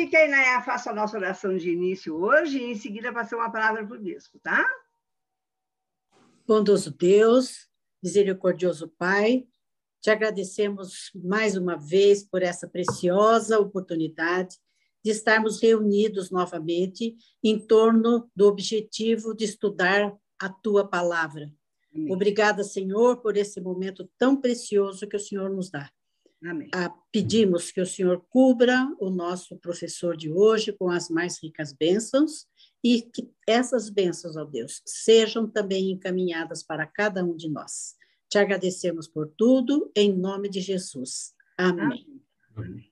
pedir que a Inaya faça a nossa oração de início hoje e, em seguida, passar uma palavra para o bispo, tá? Bondoso Deus, misericordioso Pai, te agradecemos mais uma vez por essa preciosa oportunidade de estarmos reunidos novamente em torno do objetivo de estudar a Tua Palavra. Amém. Obrigada, Senhor, por esse momento tão precioso que o Senhor nos dá. Amém. Pedimos que o Senhor cubra o nosso professor de hoje com as mais ricas bênçãos e que essas bênçãos, ó Deus, sejam também encaminhadas para cada um de nós. Te agradecemos por tudo, em nome de Jesus. Amém. Amém.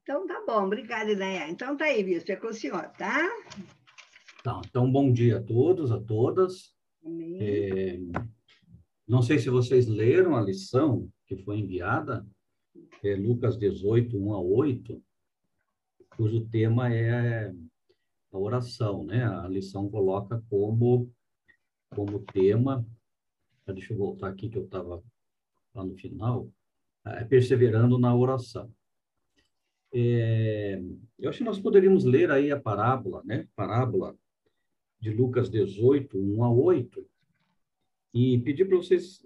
Então, tá bom. Obrigada, Inaya. Então, tá aí, bispo. É com o senhor, tá? Tá, então, bom dia a todos, a todas. Amém. Não sei se vocês leram a lição que foi enviada, Lucas 18, 1 a 8, cujo tema é a oração, né? A lição coloca como tema, deixa eu voltar aqui que eu estava lá no final, perseverando na oração. Eu acho que nós poderíamos ler aí a parábola, né? Parábola de Lucas 18, 1 a 8, e pedir para vocês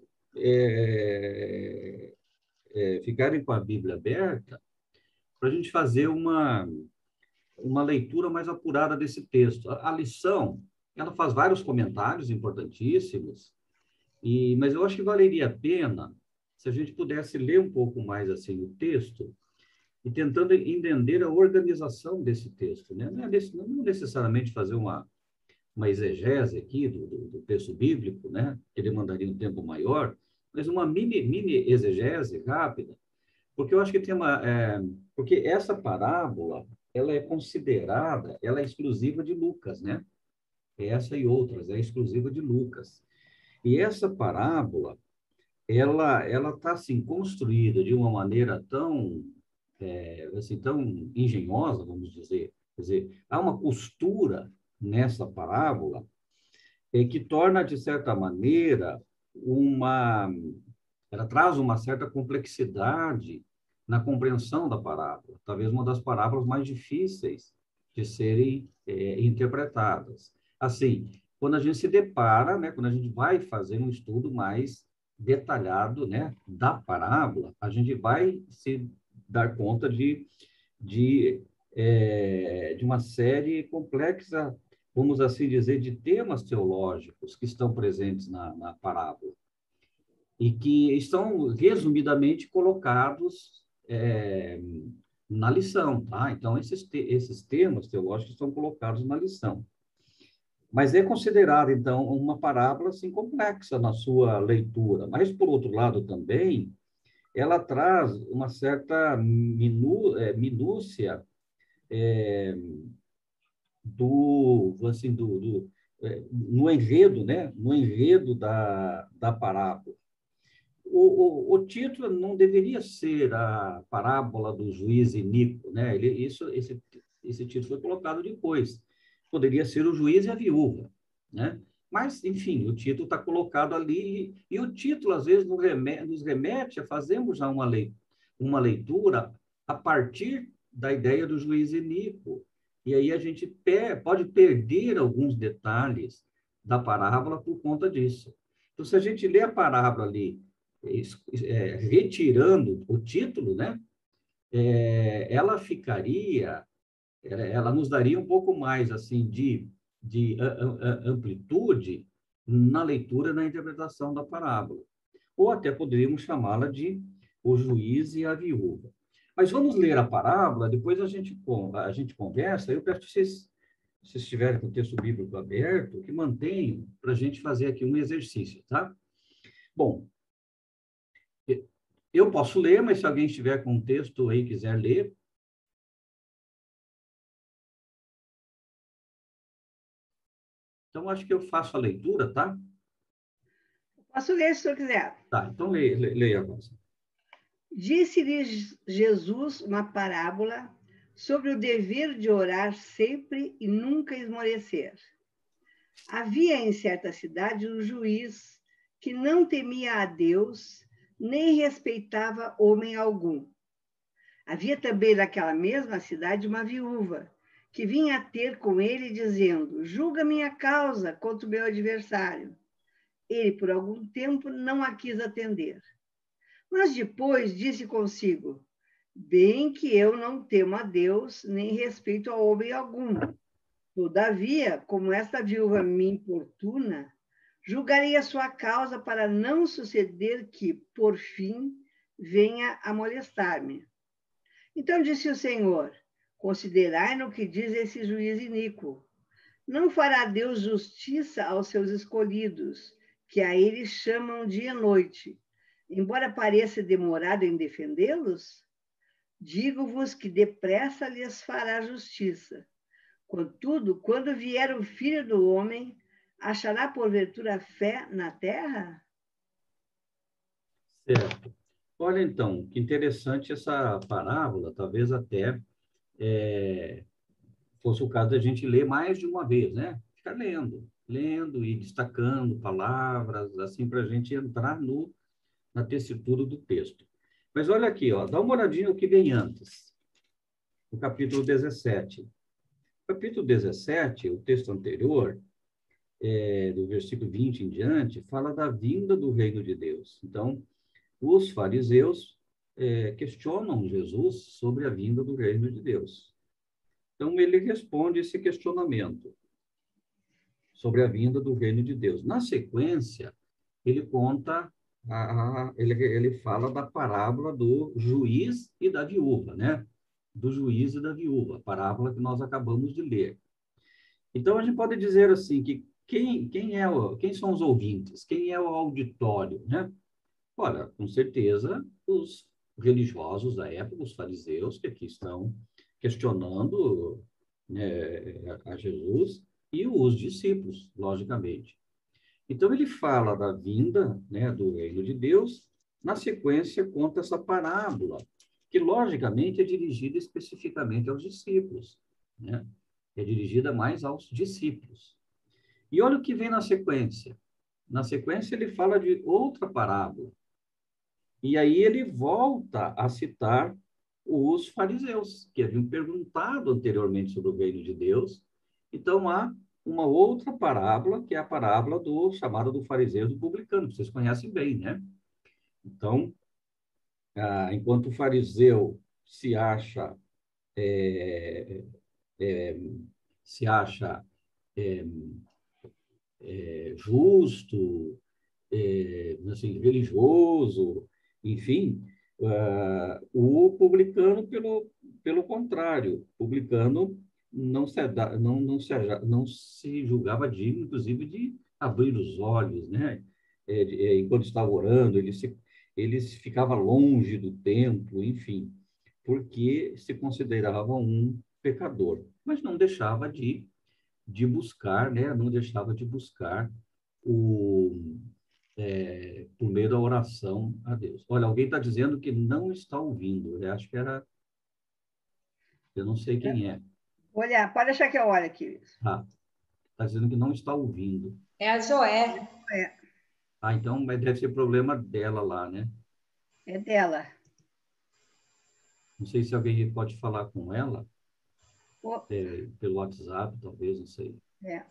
ficarem com a Bíblia aberta para a gente fazer uma leitura mais apurada desse texto. A lição, ela faz vários comentários importantíssimos, mas eu acho que valeria a pena se a gente pudesse ler um pouco mais assim o texto e tentando entender a organização desse texto, né? Não necessariamente fazer uma exegese aqui do texto bíblico, né? Que demandaria um tempo maior, mas uma mini exegese rápida, porque eu acho que porque essa parábola, ela é considerada, ela é exclusiva de Lucas, né? Essa e outras, é exclusiva de Lucas. E essa parábola, ela está assim, construída de uma maneira tão engenhosa, vamos dizer. Quer dizer, há uma costura nessa parábola que torna, de certa maneira, ela traz uma certa complexidade na compreensão da parábola, talvez uma das parábolas mais difíceis de serem interpretadas. Assim, quando a gente se depara, né, quando a gente vai fazer um estudo mais detalhado, né, da parábola, a gente vai se dar conta de uma série complexa, vamos assim dizer, de temas teológicos que estão presentes na parábola e que estão resumidamente colocados na lição, tá? Então, esses temas teológicos estão colocados na lição. Mas é considerada, então, uma parábola assim, complexa na sua leitura. Mas, por outro lado, também, ela traz uma certa minúcia no enredo, né? No enredo da parábola. O título não deveria ser a parábola do juiz iníquo, né? Esse título foi colocado depois. Poderia ser o juiz e a viúva, né? Mas, enfim, o título está colocado ali e o título, às vezes, nos remete a fazermos já uma leitura a partir da ideia do juiz iníquo. E aí a gente pode perder alguns detalhes da parábola por conta disso. Então, se a gente lê a parábola ali, retirando o título, né? Ela nos daria um pouco mais assim de amplitude na leitura, na interpretação da parábola. Ou até poderíamos chamá-la de o juiz e a viúva. Mas vamos ler a parábola, depois a gente conversa. Eu peço que vocês, se estiverem com o texto bíblico aberto, que mantenham para a gente fazer aqui um exercício, tá? Bom, eu posso ler, mas se alguém estiver com um texto aí e quiser ler. Então, acho que eu faço a leitura, tá? Posso ler se o senhor quiser. Tá, então leia agora. Disse-lhe Jesus uma parábola sobre o dever de orar sempre e nunca esmorecer. Havia em certa cidade um juiz que não temia a Deus, nem respeitava homem algum. Havia também naquela mesma cidade uma viúva, que vinha ter com ele, dizendo: julga minha causa contra o meu adversário. Ele, por algum tempo, não a quis atender. Mas depois disse consigo: bem que eu não temo a Deus, nem respeito a homem algum. Todavia, como esta viúva me importuna, julgarei a sua causa para não suceder que, por fim, venha a molestar-me. Então disse o Senhor: considerai no que diz esse juiz iníquo. Não fará Deus justiça aos seus escolhidos, que a eles chamam dia e noite, embora pareça demorado em defendê-los? Digo-vos que depressa lhes fará justiça. Contudo, quando vier o Filho do Homem, achará porventura fé na terra? Certo. Olha, então, que interessante essa parábola, talvez até fosse o caso da gente ler mais de uma vez, né? Ficar lendo e destacando palavras, assim, para a gente entrar na tessitura do texto. Mas olha aqui, ó, dá uma olhadinha no que vem antes, no capítulo 17. Capítulo 17, o texto anterior, do versículo 20 em diante, fala da vinda do reino de Deus. Então, os fariseus questionam Jesus sobre a vinda do reino de Deus. Então, ele responde esse questionamento sobre a vinda do reino de Deus. Na sequência, ele conta, ele fala da parábola do juiz e da viúva, né? Do juiz e da viúva, a parábola que nós acabamos de ler. Então, a gente pode dizer assim, que quem são os ouvintes? Quem é o auditório, né? Olha, com certeza, os religiosos da época, os fariseus, que aqui estão questionando, né, a Jesus, e os discípulos, logicamente. Então, ele fala da vinda, né, do reino de Deus, na sequência, conta essa parábola, que, logicamente, é dirigida especificamente aos discípulos, né? É dirigida mais aos discípulos. E olha o que vem na sequência. Na sequência, ele fala de outra parábola. E aí ele volta a citar os fariseus, que haviam perguntado anteriormente sobre o reino de Deus. Então, há uma outra parábola, que é a parábola chamada do fariseu e do publicano, que vocês conhecem bem, né? Então, enquanto o fariseu se acha é, é, se acha é, justo, assim, religioso, enfim, o publicano, pelo contrário, o publicano não se julgava digno, inclusive, de abrir os olhos, né? Enquanto estava orando, ele ficava longe do templo, enfim, porque se considerava um pecador, mas não deixava de buscar, né? Não deixava de buscar por meio da oração a Deus. Olha, alguém está dizendo que não está ouvindo. Eu acho que era, eu não sei quem é. Olha, pode achar que eu olho aqui. Ah, está dizendo que não está ouvindo. É a Joé. É, Então, mas deve ser problema dela lá, né? é dela. Não sei se alguém pode falar com ela, Oh, pelo WhatsApp, talvez, não sei. é.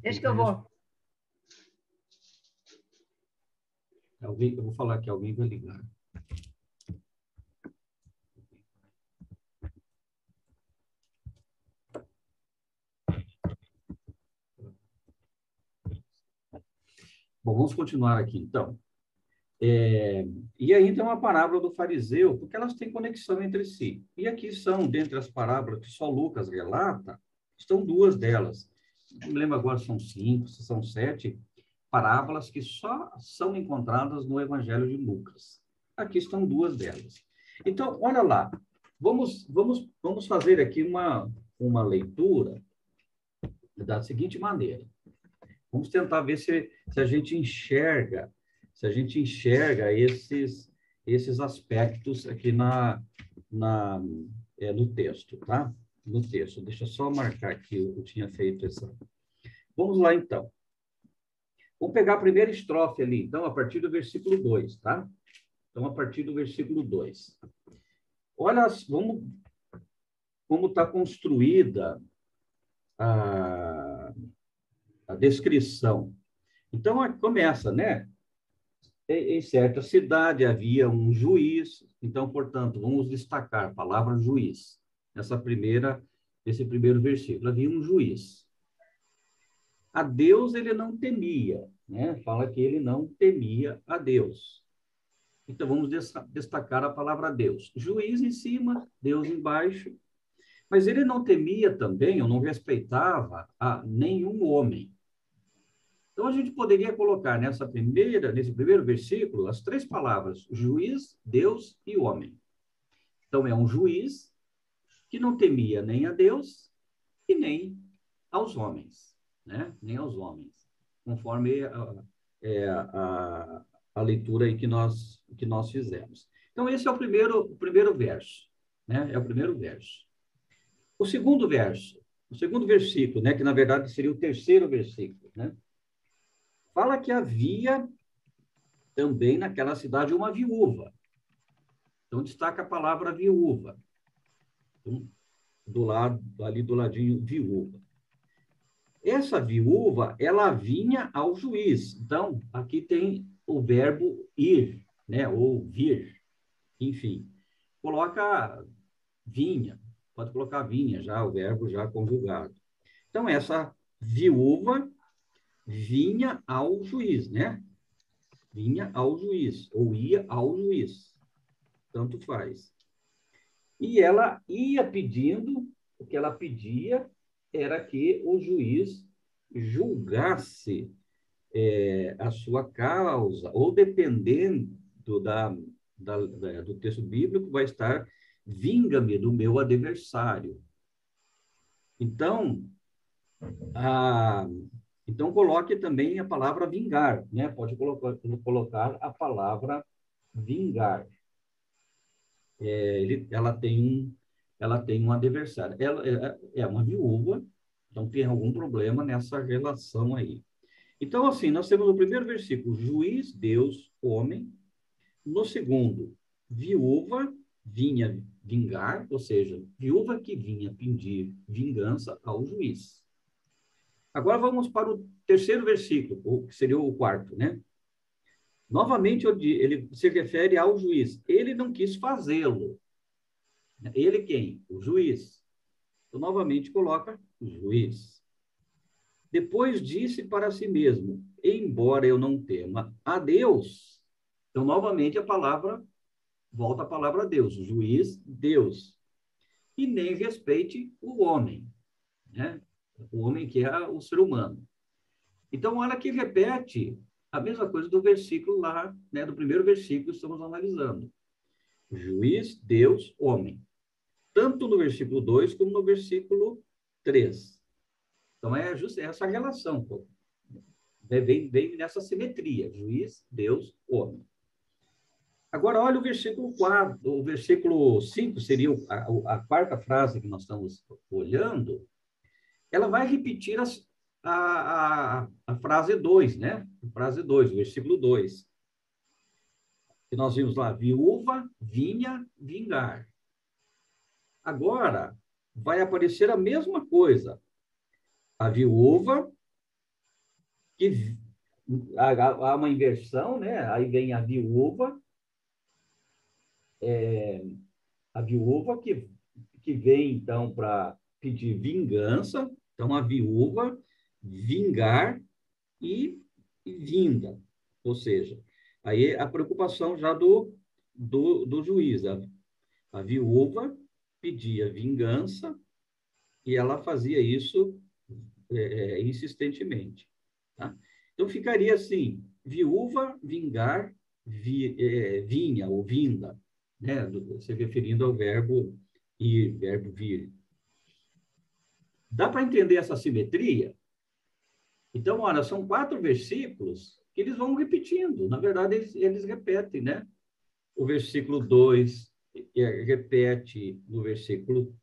Deixa que eu vou. Eu vou falar que alguém vai ligar. Bom, vamos continuar aqui, então. E aí tem uma parábola do fariseu, porque elas têm conexão entre si. E aqui são, dentre as parábolas que só Lucas relata, estão duas delas. Não me lembro agora se são 5, se são 7 parábolas que só são encontradas no Evangelho de Lucas. Aqui estão duas delas. Então, olha lá, vamos fazer aqui uma leitura da seguinte maneira. Vamos tentar ver se a gente enxerga esses aspectos aqui no texto, tá? No texto. Deixa eu só marcar aqui, eu tinha feito essa. Vamos lá, então. Vamos pegar a primeira estrofe ali, então, a partir do versículo 2, tá? Então, a partir do versículo 2. Olha como está construída a descrição. Então, começa, né? Em certa cidade havia um juiz, então, portanto, vamos destacar a palavra juiz. Nesse primeiro versículo, havia um juiz. A Deus ele não temia, né? Fala que ele não temia a Deus. Então, vamos destacar a palavra Deus. Juiz em cima, Deus embaixo. Mas ele não temia também, ou não respeitava a nenhum homem. Então, a gente poderia colocar nesse primeiro versículo, as 3 palavras, juiz, Deus e homem. Então, é um juiz que não temia nem a Deus e nem aos homens, né? Nem aos homens, conforme a leitura aí que nós fizemos. Então, esse é o primeiro verso, né? É o primeiro verso. O segundo versículo, né? Que na verdade seria o terceiro versículo, né? Fala que havia também naquela cidade uma viúva. Então, destaca a palavra viúva. Então, ali do ladinho, viúva. Essa viúva, ela vinha ao juiz. Então, aqui tem o verbo ir, né? Ou vir, enfim. Coloca vinha, pode colocar vinha já, o verbo já conjugado. Então, essa viúva vinha ao juiz, né? Vinha ao juiz, ou ia ao juiz. Tanto faz. E ela ia pedindo, o que ela pedia era que o juiz julgasse a sua causa, ou dependendo do texto bíblico, vai estar vinga-me do meu adversário. Então, então coloque também a palavra vingar, né? Pode colocar a palavra vingar. Ela tem um adversário. Ela é uma viúva, então tem algum problema nessa relação aí. Então, assim, nós temos no primeiro versículo, juiz, Deus, homem. No segundo, viúva, vinha vingar, ou seja, viúva que vinha pedir vingança ao juiz. Agora vamos para o terceiro versículo, que seria o quarto, né? Novamente, ele se refere ao juiz. Ele não quis fazê-lo. Ele quem? O juiz. Então, novamente, coloca o juiz. Depois disse para si mesmo, embora eu não tema a Deus. Então, novamente, volta a palavra Deus. O juiz, Deus. E nem respeite o homem, né? O homem que é o ser humano. Então, olha que repete a mesma coisa do versículo lá, né? Do primeiro versículo que estamos analisando. Juiz, Deus, homem. Tanto no versículo 2 como no versículo 3. Então, é justo essa relação. Pô. Vem nessa simetria. Juiz, Deus, homem. Agora, olha o versículo 4. O versículo 5 seria a quarta frase que nós estamos olhando. Ela vai repetir a frase 2, né? A frase 2, o versículo 2. Que nós vimos lá, viúva, vinha, vingar. Agora, vai aparecer a mesma coisa. A viúva, que há uma inversão, né? Aí vem a viúva que vem, então, para pedir vingança. Então, a viúva, vingar e vinda. Ou seja, aí a preocupação já do juiz. A viúva pedia vingança e ela fazia isso insistentemente. Tá? Então, ficaria assim, viúva, vingar, vinha ou vinda, né? Se referindo ao verbo ir, verbo vir. Dá para entender essa simetria? Então, olha, são 4 versículos que eles vão repetindo. Na verdade, eles repetem, né? O versículo 2 repete no versículo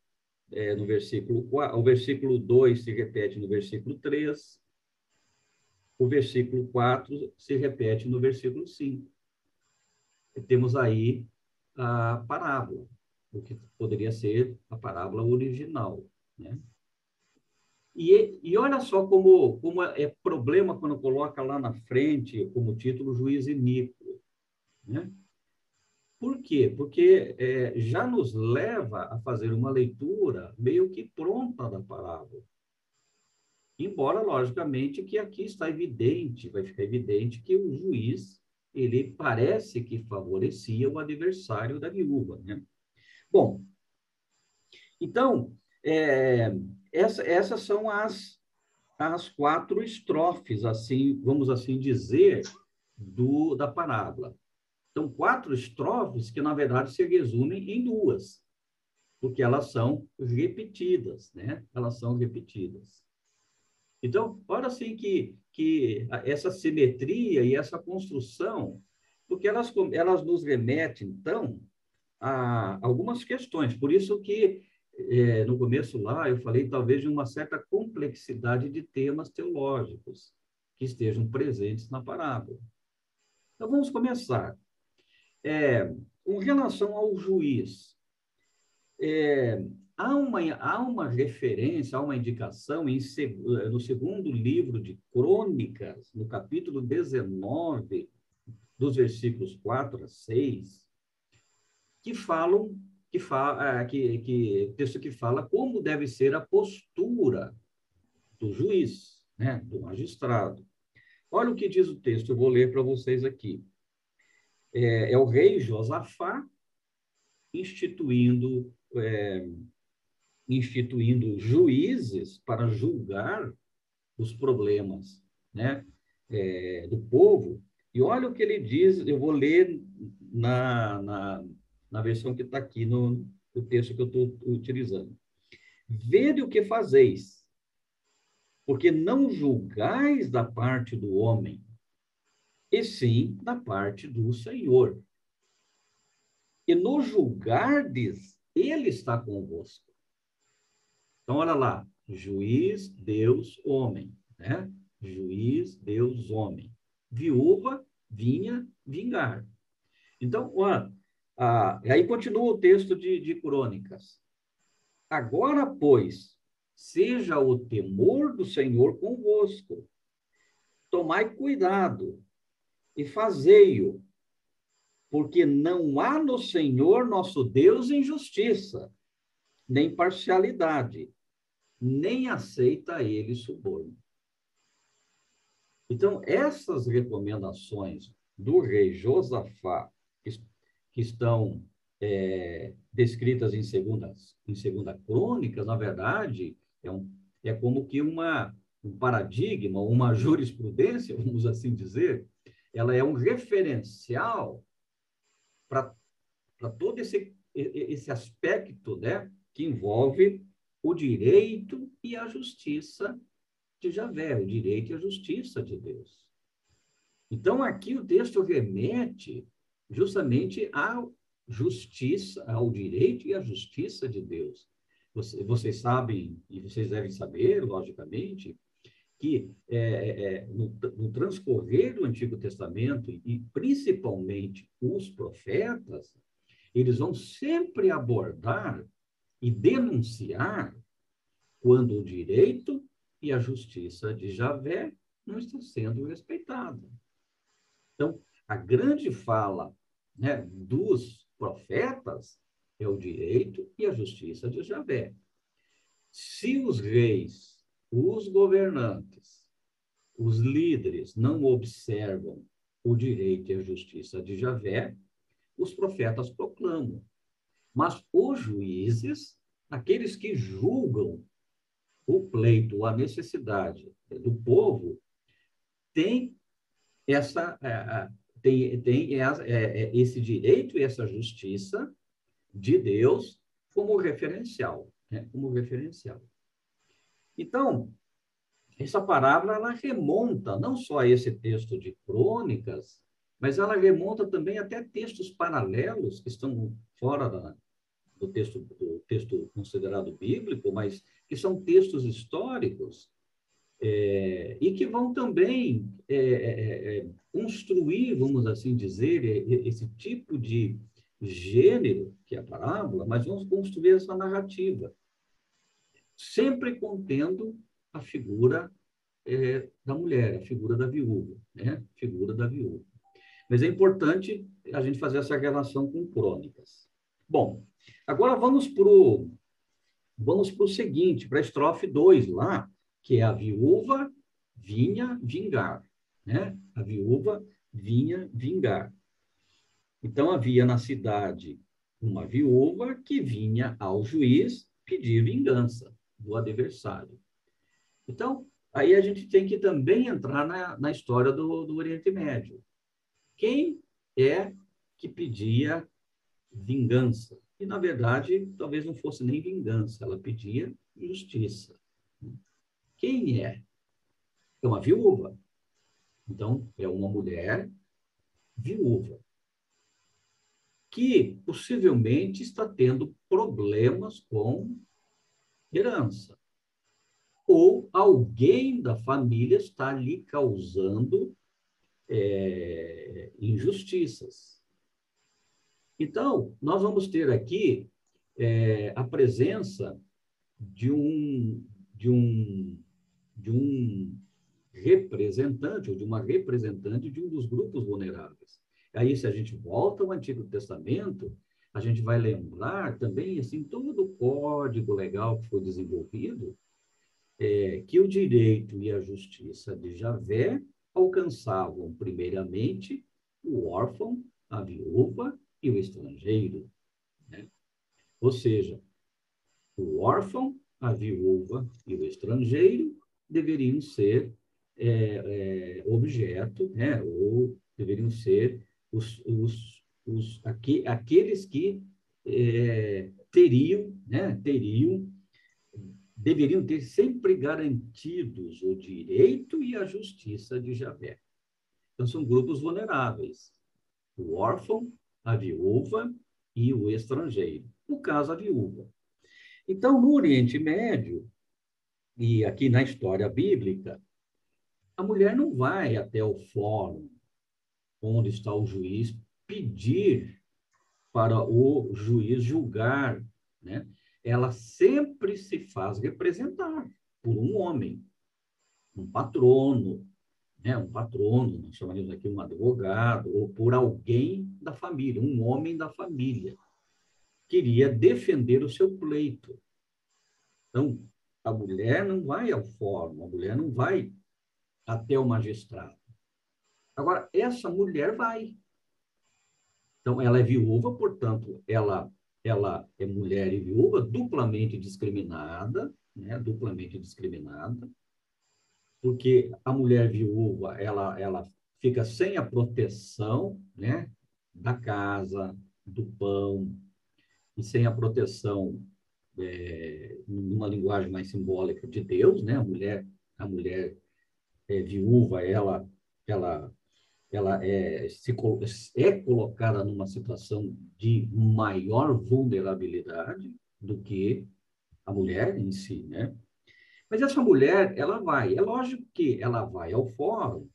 4, o versículo 2 se repete no versículo 3. o versículo 4 se repete no versículo 5. E temos aí a parábola, o que poderia ser a parábola original, né? E olha só como é problema quando coloca lá na frente, como título, juiz iníquo, né? Por quê? Porque já nos leva a fazer uma leitura meio que pronta da parábola. Embora, logicamente, que aqui está evidente, vai ficar evidente que o juiz, ele parece que favorecia o adversário da viúva, né? Bom, então, essas são as 4 estrofes, assim, vamos assim dizer, da parábola. Então, 4 estrofes que, na verdade, se resumem em 2, porque elas são repetidas, né? Elas são repetidas. Então, olha assim que essa simetria e essa construção, porque elas nos remetem, então, a algumas questões. Por isso que, no começo lá, eu falei talvez de uma certa complexidade de temas teológicos que estejam presentes na parábola. Então, vamos começar. Com relação ao juiz, há uma referência, há uma indicação no segundo livro de Crônicas, no capítulo 19, dos versículos 4 a 6, que falam, texto que fala como deve ser a postura do juiz, né, do magistrado. Olha o que diz o texto, eu vou ler para vocês aqui. É o rei Josafá instituindo juízes para julgar os problemas, né, do povo. E olha o que ele diz, eu vou ler na versão que está aqui no texto que eu estou utilizando. Vede o que fazeis, porque não julgais da parte do homem, e sim da parte do Senhor. E no julgardes, ele está convosco. Então, olha lá, juiz, Deus, homem, né? Juiz, Deus, homem. Viúva, vinha, vingar. Então, olha, aí continua o texto de Crônicas. Agora, pois, seja o temor do Senhor convosco. Tomai cuidado e fazei-o, porque não há no Senhor nosso Deus injustiça, nem parcialidade, nem aceita ele suborno. Então, essas recomendações do rei Josafá, que estão descritas em segunda Crônicas, na verdade, é como que um paradigma, uma jurisprudência, vamos assim dizer, ela é um referencial para todo esse aspecto, né, que envolve o direito e a justiça de Javé, o direito e a justiça de Deus. Então, aqui o texto remete justamente à justiça, ao direito e à justiça de Deus. Vocês sabem, e vocês devem saber, logicamente, que no transcorrer do Antigo Testamento, e principalmente os profetas, eles vão sempre abordar e denunciar quando o direito e a justiça de Javé não estão sendo respeitados. Então, a grande fala, né, dos profetas é o direito e a justiça de Javé. Se os reis, os governantes, os líderes não observam o direito e a justiça de Javé, os profetas proclamam. Mas os juízes, aqueles que julgam o pleito, a necessidade do povo, têm esse direito e essa justiça de Deus como referencial, né? Como referencial. Então, essa parábola ela remonta não só a esse texto de Crônicas, mas ela remonta também até textos paralelos que estão fora do texto considerado bíblico, mas que são textos históricos e que vão também construir, vamos assim dizer, esse tipo de gênero, que é a parábola, mas vamos construir essa narrativa, sempre contendo a figura da mulher, a figura da viúva, né? A figura da viúva. Mas é importante a gente fazer essa relação com crônicas. Bom, agora vamos para o seguinte, para a estrofe 2 lá, que é a viúva vinha vingar, né? A viúva vinha vingar. Então, havia na cidade uma viúva que vinha ao juiz pedir vingança do adversário. Então, aí a gente tem que também entrar na história do Oriente Médio. Quem é que pedia vingança? E, na verdade, talvez não fosse nem vingança, ela pedia justiça. Quem é? É uma viúva. Então, é uma mulher viúva, que possivelmente está tendo problemas com herança. Ou alguém da família está lhe causando injustiças. Então, nós vamos ter aqui a presença de um representante, ou de uma representante de um dos grupos vulneráveis. Aí, se a gente volta ao Antigo Testamento, a gente vai lembrar também, assim, todo o código legal que foi desenvolvido, que o direito e a justiça de Javé alcançavam, primeiramente, o órfão, a viúva e o estrangeiro, né? Ou seja, o órfão, a viúva e o estrangeiro deveriam ser objeto, né? Ou deveriam ser aqueles que deveriam ter sempre garantidos o direito e a justiça de Javé. Então, são grupos vulneráveis: o órfão, a viúva e o estrangeiro. No caso, a viúva. Então, no Oriente Médio, e aqui na história bíblica, a mulher não vai até o fórum onde está o juiz pedir para o juiz julgar, né? Ela sempre se faz representar por um homem, um patrono, né? Um patrono, nós chamaríamos aqui um advogado, ou por alguém da família, um homem da família, queria defender o seu pleito. Então, a mulher não vai ao fórum, a mulher não vai até o magistrado. Agora, essa mulher vai. Então, ela é viúva, portanto, ela é mulher e viúva, duplamente discriminada, né? Duplamente discriminada, porque a mulher viúva, ela fica sem a proteção, né? Da casa, do pão, e sem a proteção, numa linguagem mais simbólica, de Deus, né? A mulher viúva, ela é colocada numa situação de maior vulnerabilidade do que a mulher em si, né? Mas essa mulher, ela vai, é lógico que ela vai ao fórum,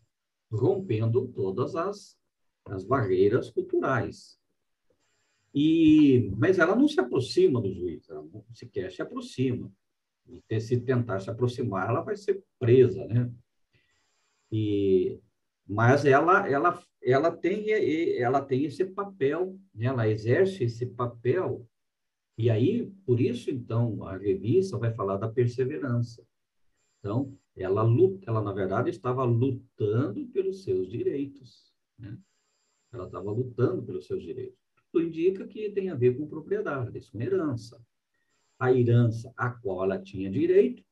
rompendo todas as barreiras culturais. Mas ela não se aproxima do juiz, ela não sequer se aproxima. E se tentar se aproximar, ela vai ser presa, né? Mas ela tem esse papel, né? Ela exerce esse papel, e aí, por isso, então, a revista vai falar da perseverança. Então, ela na verdade, estava lutando pelos seus direitos, né? Ela estava lutando pelos seus direitos. Tudo indica que tem a ver com propriedade, com herança. A herança a qual ela tinha direito,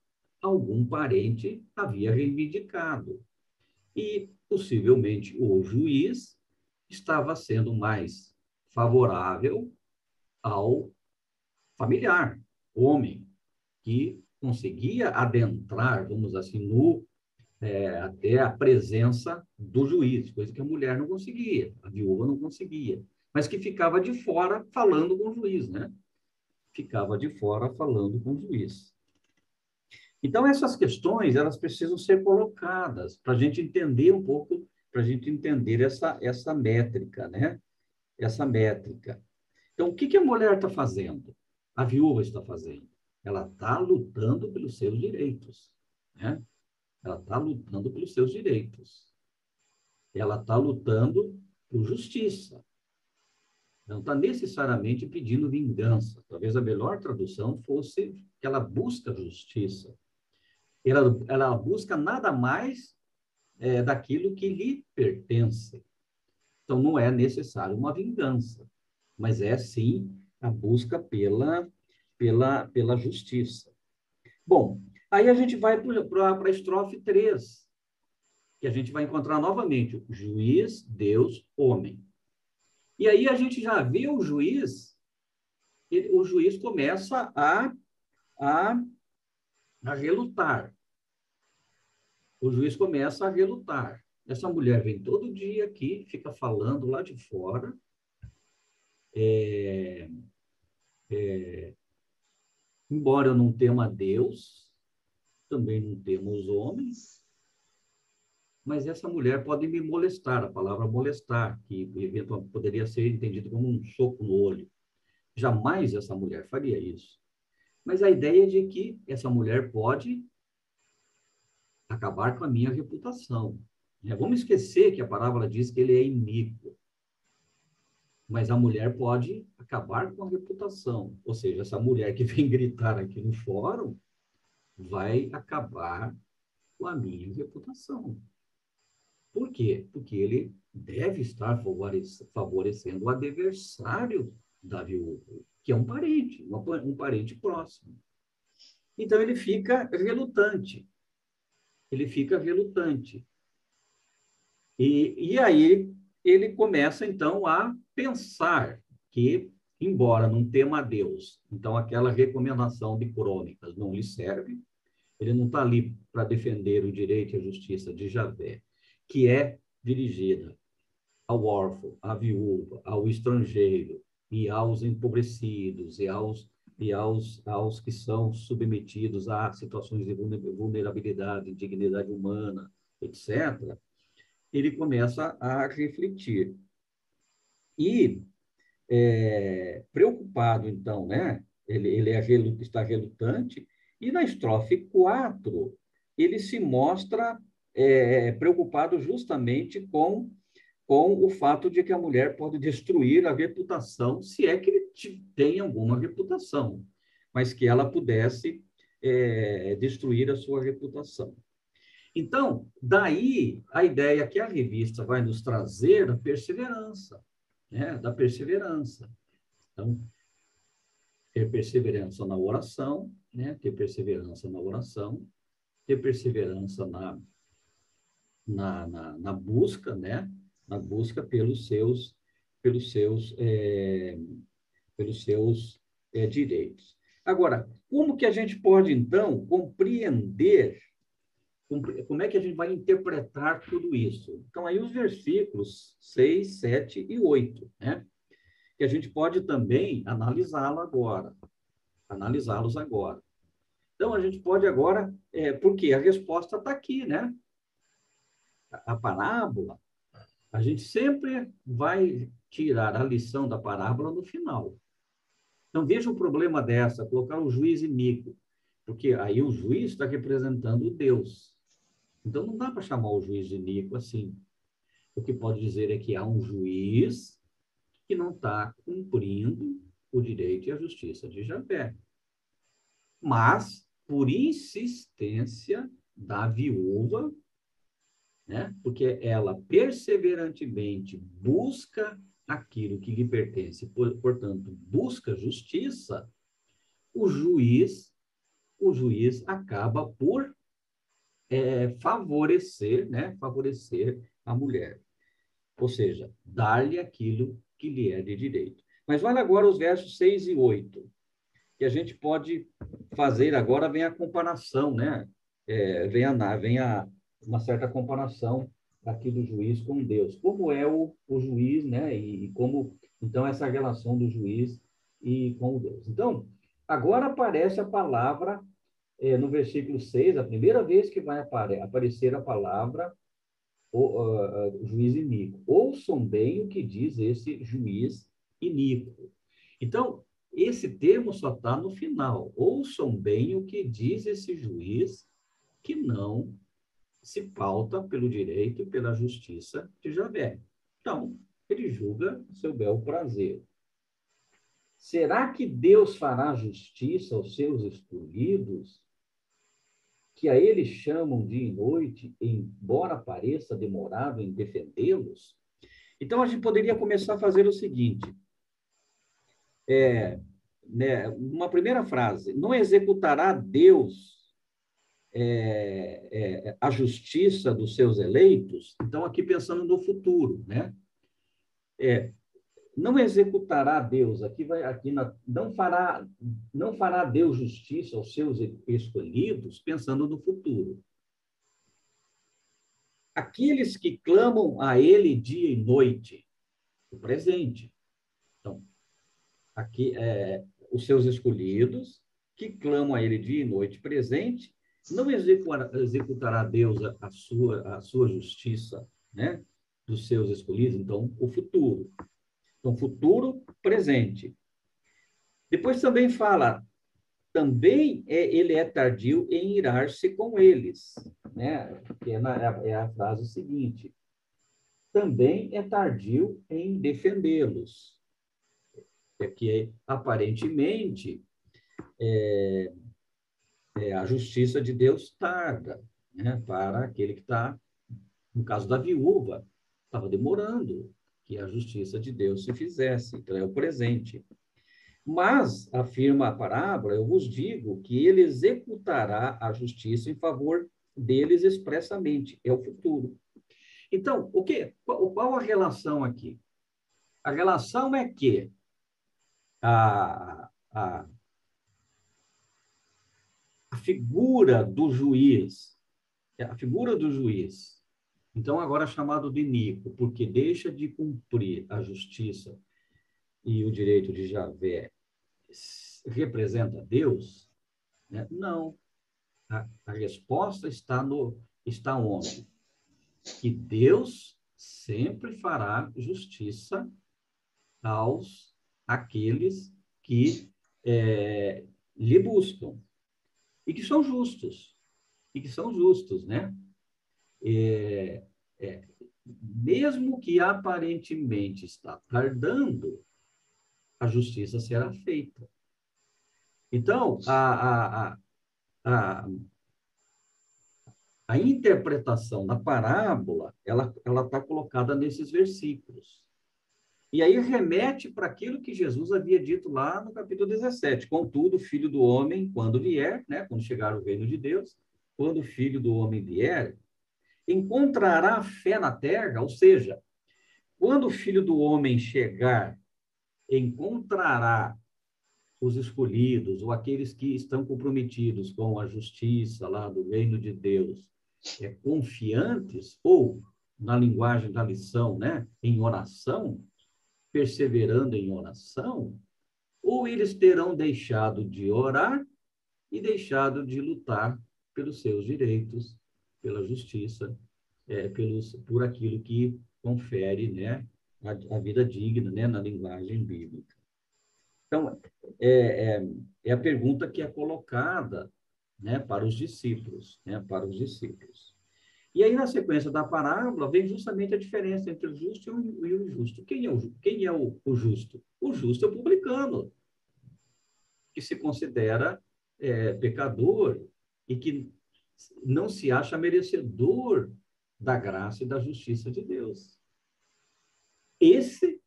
algum parente havia reivindicado. E, possivelmente, o juiz estava sendo mais favorável ao familiar, homem, que conseguia adentrar, vamos assim, até a presença do juiz, coisa que a mulher não conseguia, a viúva não conseguia, mas que ficava de fora falando com o juiz, né? Ficava de fora falando com o juiz. Então, essas questões, elas precisam ser colocadas para a gente entender um pouco, para a gente entender essa métrica, né? Essa métrica. Então, o que a mulher está fazendo? A viúva está fazendo? Ela está lutando pelos seus direitos, né? Ela está lutando pelos seus direitos. Ela está lutando por justiça. Não está necessariamente pedindo vingança. Talvez a melhor tradução fosse que ela busca justiça. Ela busca nada mais daquilo que lhe pertence. Então, não é necessário uma vingança, mas é, sim, a busca pela justiça. Bom, aí a gente vai para a estrofe 3, que a gente vai encontrar novamente o juiz, Deus, homem. E aí a gente já vê o juiz começa a relutar. O juiz começa a relutar. Essa mulher vem todo dia aqui, fica falando lá de fora. Embora eu não tema Deus, também não temo os homens, mas essa mulher pode me molestar, a palavra molestar, que eventualmente poderia ser entendido como um soco no olho. Jamais essa mulher faria isso. Mas a ideia é de que essa mulher pode acabar com a minha reputação. Vamos esquecer que a parábola diz que ele é iníquo. Mas a mulher pode acabar com a reputação. Ou seja, essa mulher que vem gritar aqui no fórum vai acabar com a minha reputação. Por quê? Porque ele deve estar favorecendo o adversário da viúva, que é um parente, um parente próximo. Então, ele fica relutante. Ele fica relutante. E aí, ele começa, então, a pensar que, embora não tema a Deus, então aquela recomendação de Crônicas não lhe serve, ele não está ali para defender o direito e a justiça de Javé, que é dirigida ao órfão, à viúva, ao estrangeiro e aos empobrecidos aos que são submetidos a situações de vulnerabilidade, dignidade humana, etc., ele começa a refletir. E, preocupado, então, né? Ele está relutante, e na estrofe 4, ele se mostra preocupado justamente com o fato de que a mulher pode destruir a reputação, se é que ele tem alguma reputação, mas que ela pudesse destruir a sua reputação. Então, daí a ideia que a revista vai nos trazer da perseverança, né? Da perseverança. Então, ter perseverança na oração, né? Ter perseverança na oração, ter perseverança na busca, né? Na busca pelos seus direitos. Agora, como que a gente pode, então, compreender, como é que a gente vai interpretar tudo isso? Então, aí os versículos 6, 7 e 8, né? Que a gente pode também analisá-los agora. Então, a gente pode agora, porque a resposta está aqui, né? A parábola, a gente sempre vai tirar a lição da parábola no final. Então, veja o problema dessa, colocar o juiz iníquo, porque aí o juiz está representando Deus. Então, não dá para chamar o juiz de iníquo assim. O que pode dizer é que há um juiz que não está cumprindo o direito e a justiça de Javé. Mas, por insistência da viúva, né? Porque ela perseverantemente busca aquilo que lhe pertence, portanto, busca justiça, o juiz acaba por favorecer, né? Favorecer a mulher. Ou seja, dar-lhe aquilo que lhe é de direito. Mas olha agora os versos 6 e 8, que a gente pode fazer agora, vem a comparação, né? Vem uma certa comparação aqui do juiz com Deus. Como é o juiz, né? E como, então, essa relação do juiz e com Deus. Então, agora aparece a palavra no versículo 6, a primeira vez que vai aparecer a palavra juiz iníquo. Ouçam bem o que diz esse juiz iníquo. Então, esse termo só está no final. Ouçam bem o que diz esse juiz que não se pauta pelo direito e pela justiça de Javé. Então, ele julga seu bel prazer. Será que Deus fará justiça aos seus escolhidos, que a eles chamam dia e noite, embora pareça demorado em defendê-los? Então, a gente poderia começar a fazer o seguinte, uma primeira frase: não executará Deus a justiça dos seus eleitos? Então, aqui pensando no futuro, né? Não executará Deus, não fará Deus justiça aos seus escolhidos, pensando no futuro. Aqueles que clamam a Ele dia e noite, o presente. Então, aqui, os seus escolhidos, que clamam a Ele dia e noite, presente, não executará Deus a sua justiça, né, dos seus escolhidos. Então, o futuro. Então, futuro, presente. Depois também fala, também ele é tardio em irar-se com eles, né? Que é a frase seguinte. Também é tardio em defendê-los. Que aparentemente a justiça de Deus tarda, né? Para aquele que está, no caso da viúva, estava demorando que a justiça de Deus se fizesse. Então, é o presente. Mas, afirma a parábola, eu vos digo que ele executará a justiça em favor deles expressamente. É o futuro. Então, qual a relação aqui? A relação é que a figura do juiz, então agora chamado de iníquo, porque deixa de cumprir a justiça e o direito de Javé, representa Deus, né? Não. A resposta está onde? Que Deus sempre fará justiça àqueles que lhe buscam e que são justos, né? Mesmo que aparentemente está tardando, a justiça será feita. Então, a interpretação da parábola, ela está colocada nesses versículos. E aí remete para aquilo que Jesus havia dito lá no capítulo 17. Contudo, o Filho do Homem, quando vier, né, quando chegar o reino de Deus, quando o Filho do Homem vier, encontrará fé na terra, ou seja, quando o Filho do Homem chegar, encontrará os escolhidos, ou aqueles que estão comprometidos com a justiça lá do reino de Deus, confiantes, ou, na linguagem da lição, né, em oração, perseverando em oração, ou eles terão deixado de orar e deixado de lutar pelos seus direitos, pela justiça, por aquilo que confere, né, a vida digna, né, na linguagem bíblica. Então, é a pergunta que é colocada, né, para os discípulos, né, para os discípulos. E aí, na sequência da parábola, vem justamente a diferença entre o justo e o injusto. Quem é o justo? O justo é o publicano, que se considera pecador e que não se acha merecedor da graça e da justiça de Deus. Esse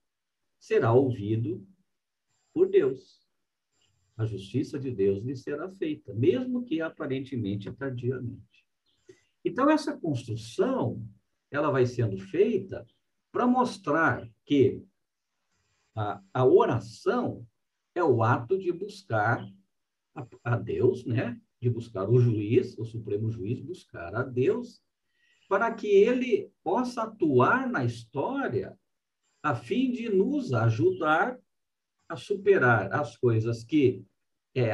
será ouvido por Deus. A justiça de Deus lhe será feita, mesmo que aparentemente tardiamente. Então, essa construção, ela vai sendo feita para mostrar que a oração é o ato de buscar a Deus, né? De buscar o juiz, o supremo juiz, buscar a Deus, para que ele possa atuar na história a fim de nos ajudar a superar as coisas que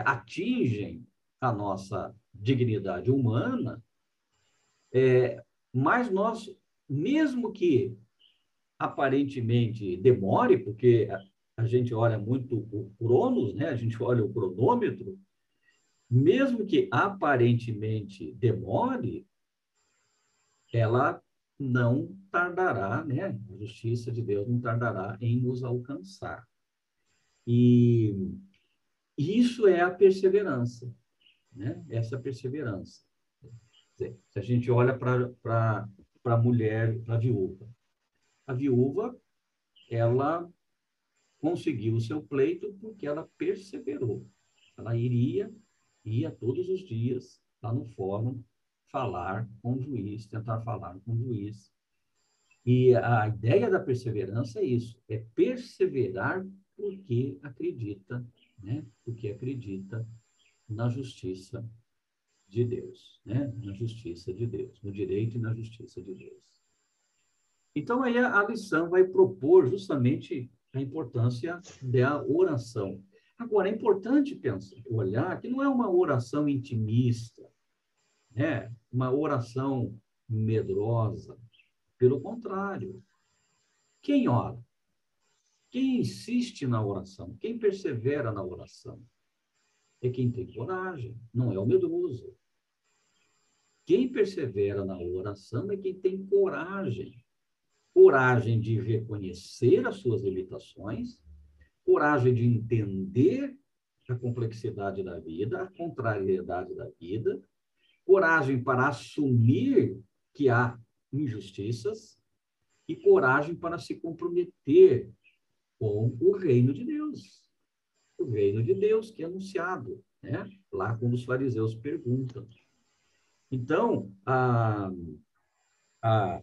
atingem a nossa dignidade humana, mas nós, mesmo que aparentemente demore, porque a gente olha muito o Cronos, né? A gente olha o cronômetro, mesmo que aparentemente demore, ela não tardará, né? A justiça de Deus não tardará em nos alcançar. E isso é a perseverança, né? Essa perseverança. Se a gente olha para a mulher, para a viúva, ela conseguiu o seu pleito porque ela perseverou. Ela ia todos os dias lá no fórum falar com o juiz, tentar falar com o juiz. E a ideia da perseverança é isso, é perseverar porque acredita, né? Porque acredita na justiça de Deus, né? Na justiça de Deus, no direito e na justiça de Deus. Então, aí a lição vai propor justamente a importância da oração. Agora, é importante pensar, olhar que não é uma oração intimista, né? Uma oração medrosa. Pelo contrário, quem ora? Quem insiste na oração? Quem persevera na oração? É quem tem coragem, não é o medroso. Quem persevera na oração é quem tem coragem. Coragem de reconhecer as suas limitações, coragem de entender a complexidade da vida, a contrariedade da vida, coragem para assumir que há injustiças e coragem para se comprometer com o reino de Deus. O reino de Deus que é anunciado, né? Lá quando os fariseus perguntam. Então,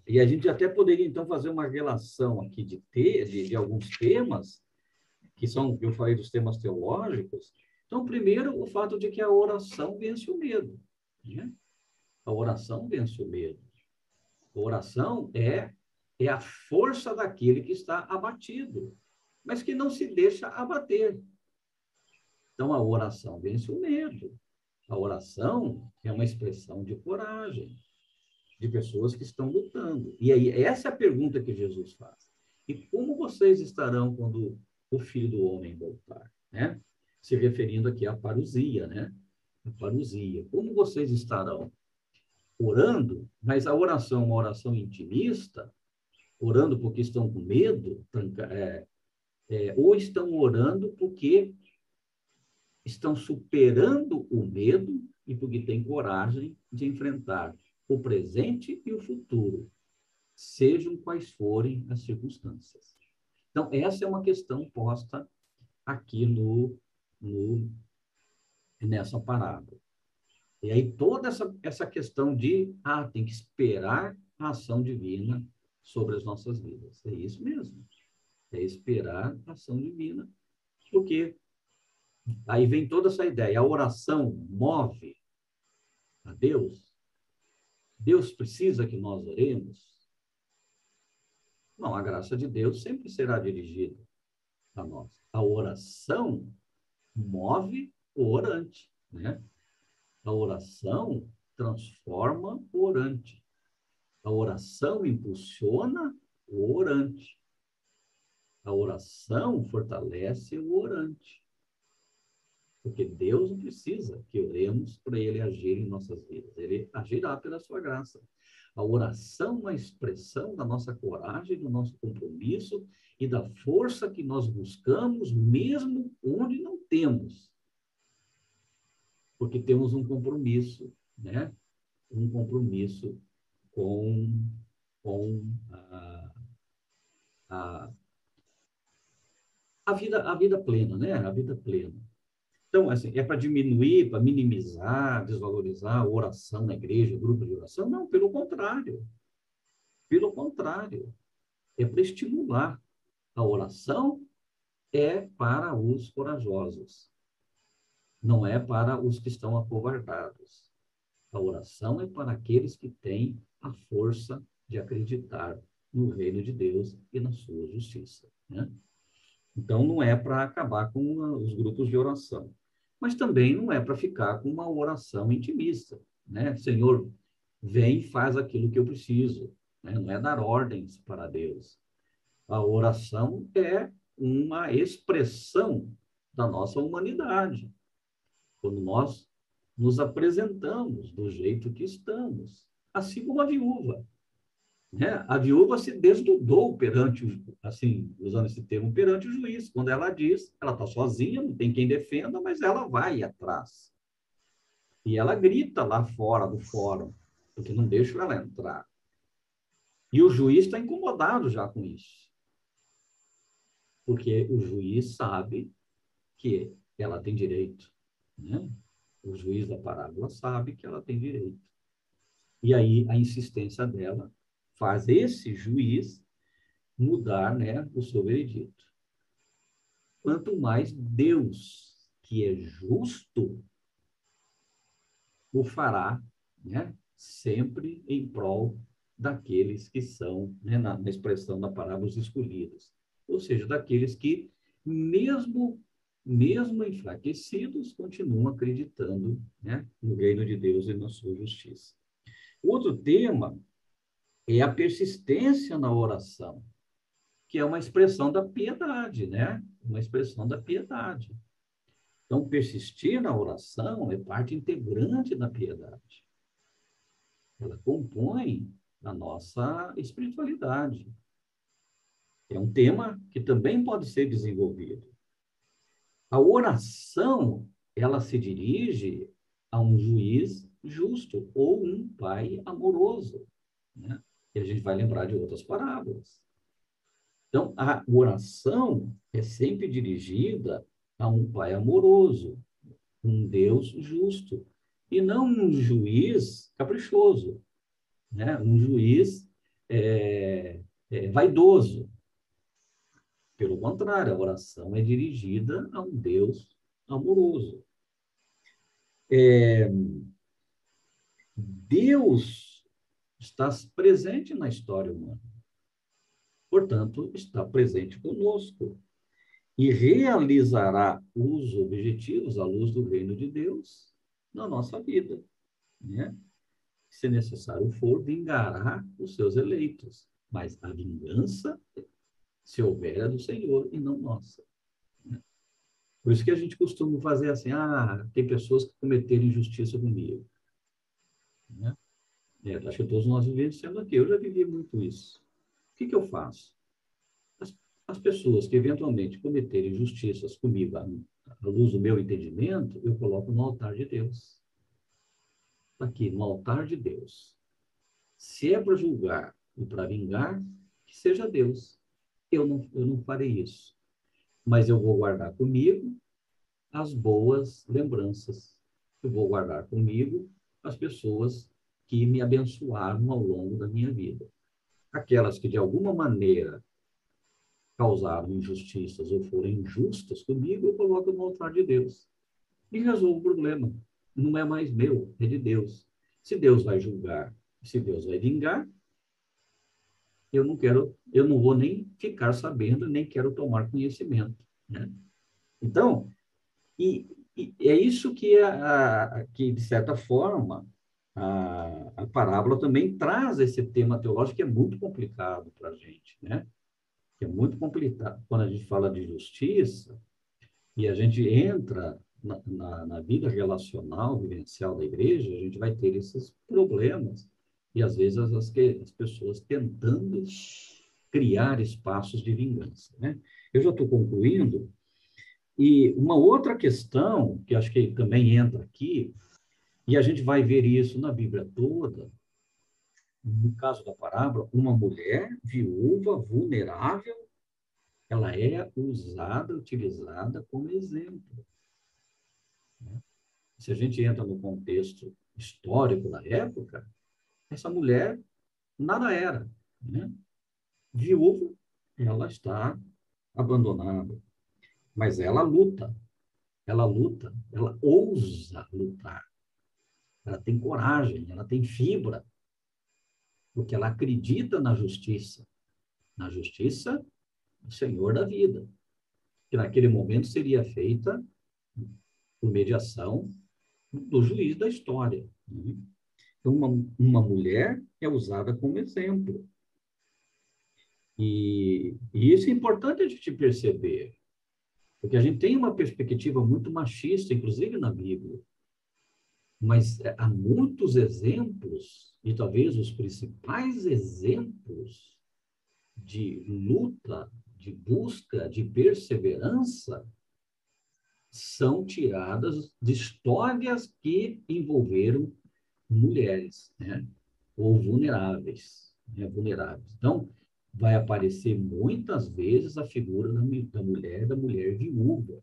e a gente até poderia, então, fazer uma relação aqui de alguns temas, que são, eu falei dos temas teológicos. Então, primeiro, o fato de que a oração vence o medo, né? A oração vence o medo. A oração é a força daquele que está abatido, mas que não se deixa abater. Então, a oração vence o medo. A oração é uma expressão de coragem, de pessoas que estão lutando. E aí, essa é a pergunta que Jesus faz. E como vocês estarão quando o Filho do Homem voltar? Né? Se referindo aqui à parousia, né? A parousia. Como vocês estarão? Orando, mas a oração é uma oração intimista, orando porque estão com medo, ou estão orando porque estão superando o medo e porque têm coragem de enfrentar o presente e o futuro, sejam quais forem as circunstâncias. Então, essa é uma questão posta aqui nessa parábola. E aí, toda essa questão de, tem que esperar a ação divina sobre as nossas vidas. É isso mesmo. É esperar a ação divina, porque aí vem toda essa ideia. A oração move a Deus. Deus precisa que nós oremos. Não, a graça de Deus sempre será dirigida a nós. A oração move o orante, né? A oração transforma o orante. A oração impulsiona o orante. A oração fortalece o orante. Porque Deus não precisa que oremos para Ele agir em nossas vidas. Ele agirá pela sua graça. A oração é uma expressão da nossa coragem, do nosso compromisso e da força que nós buscamos, mesmo onde não temos. Porque temos um compromisso, né? Um compromisso com a vida plena, né? A vida plena. Então, assim, é para diminuir, para minimizar, desvalorizar a oração na igreja, o grupo de oração? Não, pelo contrário. Pelo contrário. É para estimular. A oração é para os corajosos. Não é para os que estão acovardados. A oração é para aqueles que têm a força de acreditar no reino de Deus e na sua justiça, né? Então, não é para acabar com os grupos de oração. mas também não é para ficar com uma oração intimista, né? Senhor, vem e faz aquilo que eu preciso, né? Não é dar ordens para Deus. A oração é uma expressão da nossa humanidade. Quando nós nos apresentamos do jeito que estamos, assim como a viúva, né? A viúva se desnudou perante, assim, usando esse termo, perante o juiz. Quando ela diz, ela está sozinha, não tem quem defenda, mas ela vai atrás. E ela grita lá fora do fórum, porque não deixa ela entrar. E o juiz está incomodado já com isso, porque o juiz sabe que ela tem direito, né? O juiz da parábola sabe que ela tem direito. E aí a insistência dela faz esse juiz mudar, né, o seu veredito. Quanto mais Deus, que é justo, o fará, né, sempre em prol daqueles que são, né, na expressão da parábola, os escolhidos. Ou seja, daqueles que, mesmo enfraquecidos, continuam acreditando, né, no reino de Deus e na sua justiça. Outro tema é a persistência na oração, que é uma expressão da piedade, né? Uma expressão da piedade. Então, persistir na oração é parte integrante da piedade. Ela compõe a nossa espiritualidade. É um tema que também pode ser desenvolvido. A oração, ela se dirige a um juiz justo ou um pai amoroso, né? E a gente vai lembrar de outras parábolas. Então, a oração é sempre dirigida a um pai amoroso, um Deus justo, e não um juiz caprichoso, né? Um juiz vaidoso. Pelo contrário, a oração é dirigida a um Deus amoroso. Deus está presente na história humana, portanto, está presente conosco e realizará os objetivos à luz do reino de Deus na nossa vida, né? Se necessário for, vingará os seus eleitos, mas a vingança, se houver, é do Senhor e não nossa, né? Por isso que a gente costuma fazer assim, tem pessoas que cometeram injustiça comigo, né? Acho que todos nós vivenciamos aqui, eu já vivi muito isso. O que eu faço? As pessoas que eventualmente cometerem injustiças comigo, à luz do meu entendimento, eu coloco no altar de Deus. Aqui, no altar de Deus. Se é para julgar e para vingar, que seja Deus. Eu não farei isso. Mas eu vou guardar comigo as boas lembranças. Eu vou guardar comigo as pessoas que me abençoaram ao longo da minha vida. Aquelas que, de alguma maneira, causaram injustiças ou forem injustas comigo, eu coloco no altar de Deus. E resolvo o problema. Não é mais meu, é de Deus. Se Deus vai julgar, se Deus vai vingar, eu não vou nem ficar sabendo, nem quero tomar conhecimento, né? Então, e é isso que, de certa forma, a parábola também traz esse tema teológico que é muito complicado para a gente, né? Que é muito complicado. Quando a gente fala de justiça e a gente entra na vida relacional, vivencial da igreja, a gente vai ter esses problemas. E, às vezes, as pessoas tentando criar espaços de vingança, né? Eu já estou concluindo. E uma outra questão, que acho que também entra aqui, e a gente vai ver isso na Bíblia toda, no caso da parábola, uma mulher viúva, vulnerável, ela é utilizada como exemplo, né? Se a gente entra no contexto histórico da época, essa mulher nada era, né? Viúva, ela está abandonada, mas ela luta, ela ousa lutar, ela tem coragem, ela tem fibra, porque ela acredita na justiça do Senhor da vida, que naquele momento seria feita por mediação do juiz da história. Né? Então, uma mulher é usada como exemplo. E isso é importante a gente perceber, porque a gente tem uma perspectiva muito machista, inclusive na Bíblia. Mas há muitos exemplos, e talvez os principais exemplos de luta, de busca, de perseverança, são tiradas de histórias que envolveram mulheres, né? Ou vulneráveis, né? Vulneráveis. Então, vai aparecer muitas vezes a figura da mulher viúva,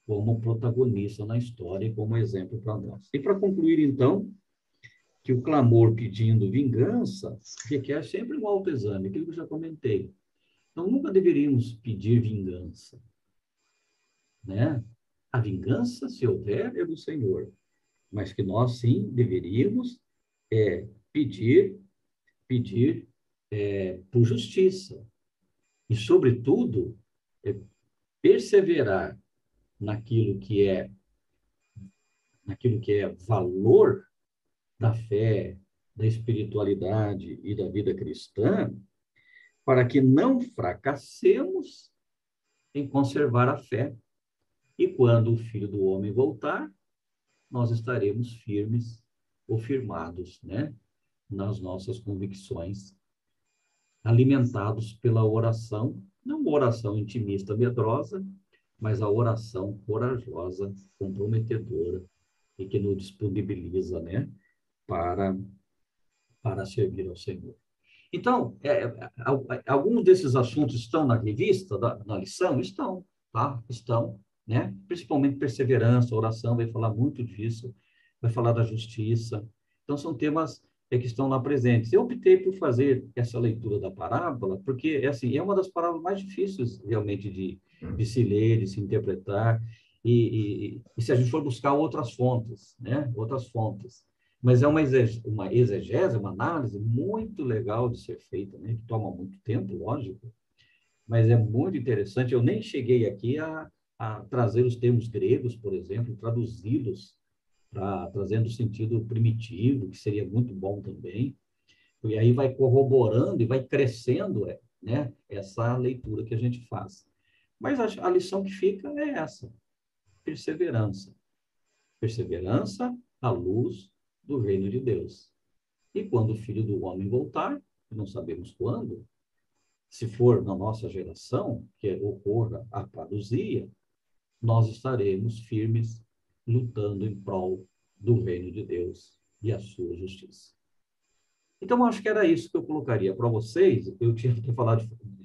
como protagonista na história e como exemplo para nós. E para concluir, então, que o clamor pedindo vingança requer sempre um autoexame, aquilo que eu já comentei. Então, nunca deveríamos pedir vingança, né? A vingança, se houver, é do Senhor, mas que nós, sim, deveríamos pedir, por justiça. E, sobretudo, perseverar naquilo que é, valor da fé, da espiritualidade e da vida cristã, para que não fracassemos em conservar a fé. E quando o Filho do Homem voltar, nós estaremos firmes ou firmados, né, nas nossas convicções, alimentados pela oração, não uma oração intimista, medrosa, mas a oração corajosa, comprometedora e que nos disponibiliza, né, para servir ao Senhor. Então, alguns desses assuntos estão na revista, na lição? Estão, tá? Estão, né? Principalmente perseverança, oração, vai falar muito disso, vai falar da justiça. Então, são temas que estão lá presentes. Eu optei por fazer essa leitura da parábola, porque, assim, é uma das parábolas mais difíceis, realmente, de se ler, de se interpretar, e se a gente for buscar outras fontes, né? Outras fontes. Mas é uma exegese, uma análise muito legal de ser feita, né? Que toma muito tempo, lógico, mas é muito interessante. Eu nem cheguei aqui a trazer os termos gregos, por exemplo, traduzi-los, trazendo o sentido primitivo, que seria muito bom também. E aí vai corroborando e vai crescendo, né? Essa leitura que a gente faz. Mas a lição que fica é essa: perseverança. Perseverança à luz do reino de Deus. E quando o Filho do Homem voltar, não sabemos quando, se for na nossa geração, que ocorra a parousia, nós estaremos firmes, lutando em prol do reino de Deus e a sua justiça. Então, acho que era isso que eu colocaria para vocês. Eu tinha que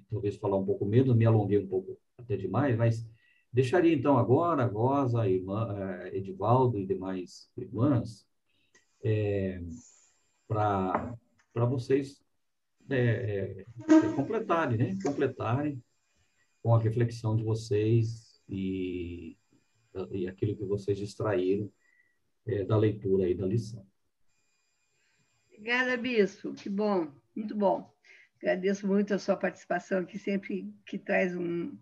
talvez falar um pouco menos, me alonguei um pouco até demais, mas deixaria então agora a Rosa, a irmã, Edivaldo e demais irmãs, para vocês completarem, né? Completarem com a reflexão de vocês e aquilo que vocês extraíram da leitura e da lição. Obrigada, Bispo. Que bom, muito bom. Agradeço muito a sua participação aqui, sempre que traz um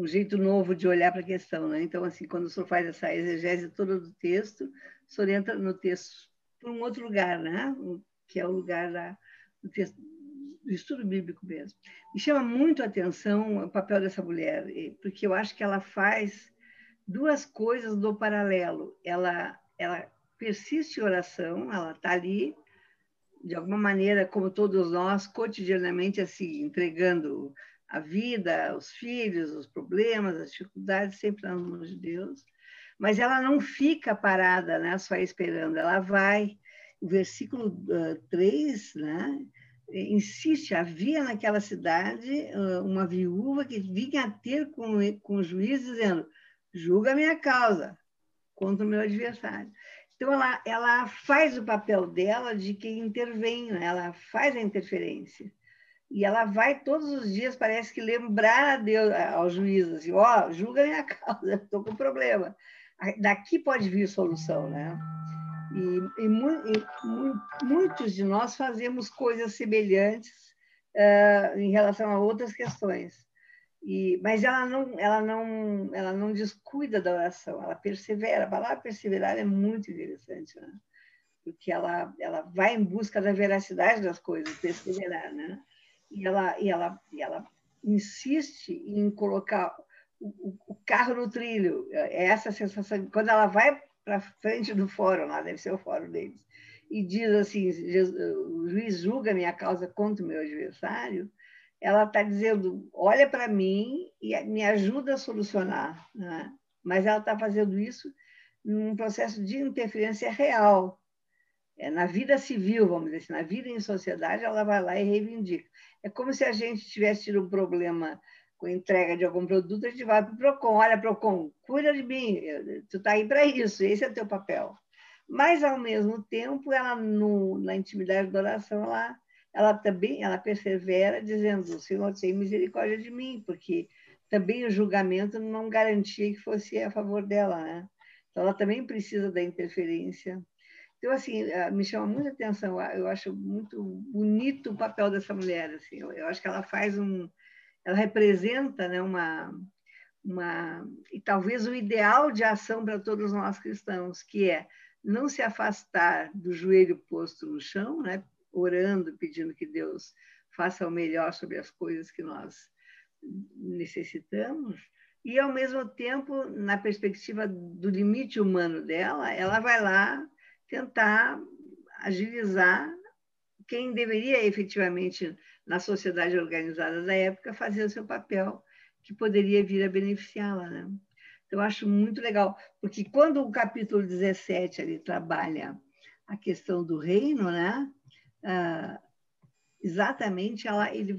jeito novo de olhar para a questão, né? Então, assim, quando o senhor faz essa exegese toda do texto, o senhor entra no texto por um outro lugar, né? Que é o lugar do texto, do estudo bíblico mesmo. Me chama muito a atenção o papel dessa mulher, porque eu acho que ela faz duas coisas do paralelo. Ela persiste em oração, ela está ali, de alguma maneira, como todos nós, cotidianamente, assim, entregando a vida, os filhos, os problemas, as dificuldades, sempre nas mãos de Deus. Mas ela não fica parada, né, só esperando, ela vai. O versículo 3, né, insiste: havia naquela cidade uma viúva que vinha a ter com o juiz, dizendo: julga a minha causa contra o meu adversário. Então, ela faz o papel dela de quem intervém, né? Ela faz a interferência. E ela vai todos os dias, parece que lembrar a Deus, ao juiz, assim, ó, julga a minha causa, estou com problema. Daqui pode vir solução, né? E muitos de nós fazemos coisas semelhantes em relação a outras questões. Mas ela não descuida da oração, ela persevera. A palavra perseverar é muito interessante, né? Porque ela vai em busca da veracidade das coisas, perseverar, né? E ela insiste em colocar o carro no trilho. É essa a sensação. Quando ela vai para frente do fórum, lá deve ser o fórum deles, e diz assim, o juiz julga minha causa contra o meu adversário, ela está dizendo, olha para mim e me ajuda a solucionar, né? Mas ela está fazendo isso num processo de interferência real. Na vida civil, vamos dizer assim, na vida em sociedade, ela vai lá e reivindica. É como se a gente tivesse tido um problema com a entrega de algum produto, a gente vai para o PROCON, olha, PROCON, cuida de mim, tu está aí para isso, esse é o teu papel. Mas, ao mesmo tempo, ela, na intimidade da oração, ela persevera dizendo, Senhor, tem misericórdia de mim, porque também o julgamento não garantia que fosse a favor dela, né? Então, ela também precisa da interferência. Então, assim, me chama muita atenção, eu acho muito bonito o papel dessa mulher, assim, eu acho que ela ela representa, né, e talvez o ideal de ação para todos nós cristãos, que é não se afastar do joelho posto no chão, né, orando, pedindo que Deus faça o melhor sobre as coisas que nós necessitamos, e, ao mesmo tempo, na perspectiva do limite humano dela, ela vai lá tentar agilizar quem deveria efetivamente, na sociedade organizada da época, fazer o seu papel, que poderia vir a beneficiá-la, né? Então, eu acho muito legal, porque quando o capítulo 17 ali trabalha a questão do reino, né? Exatamente, ele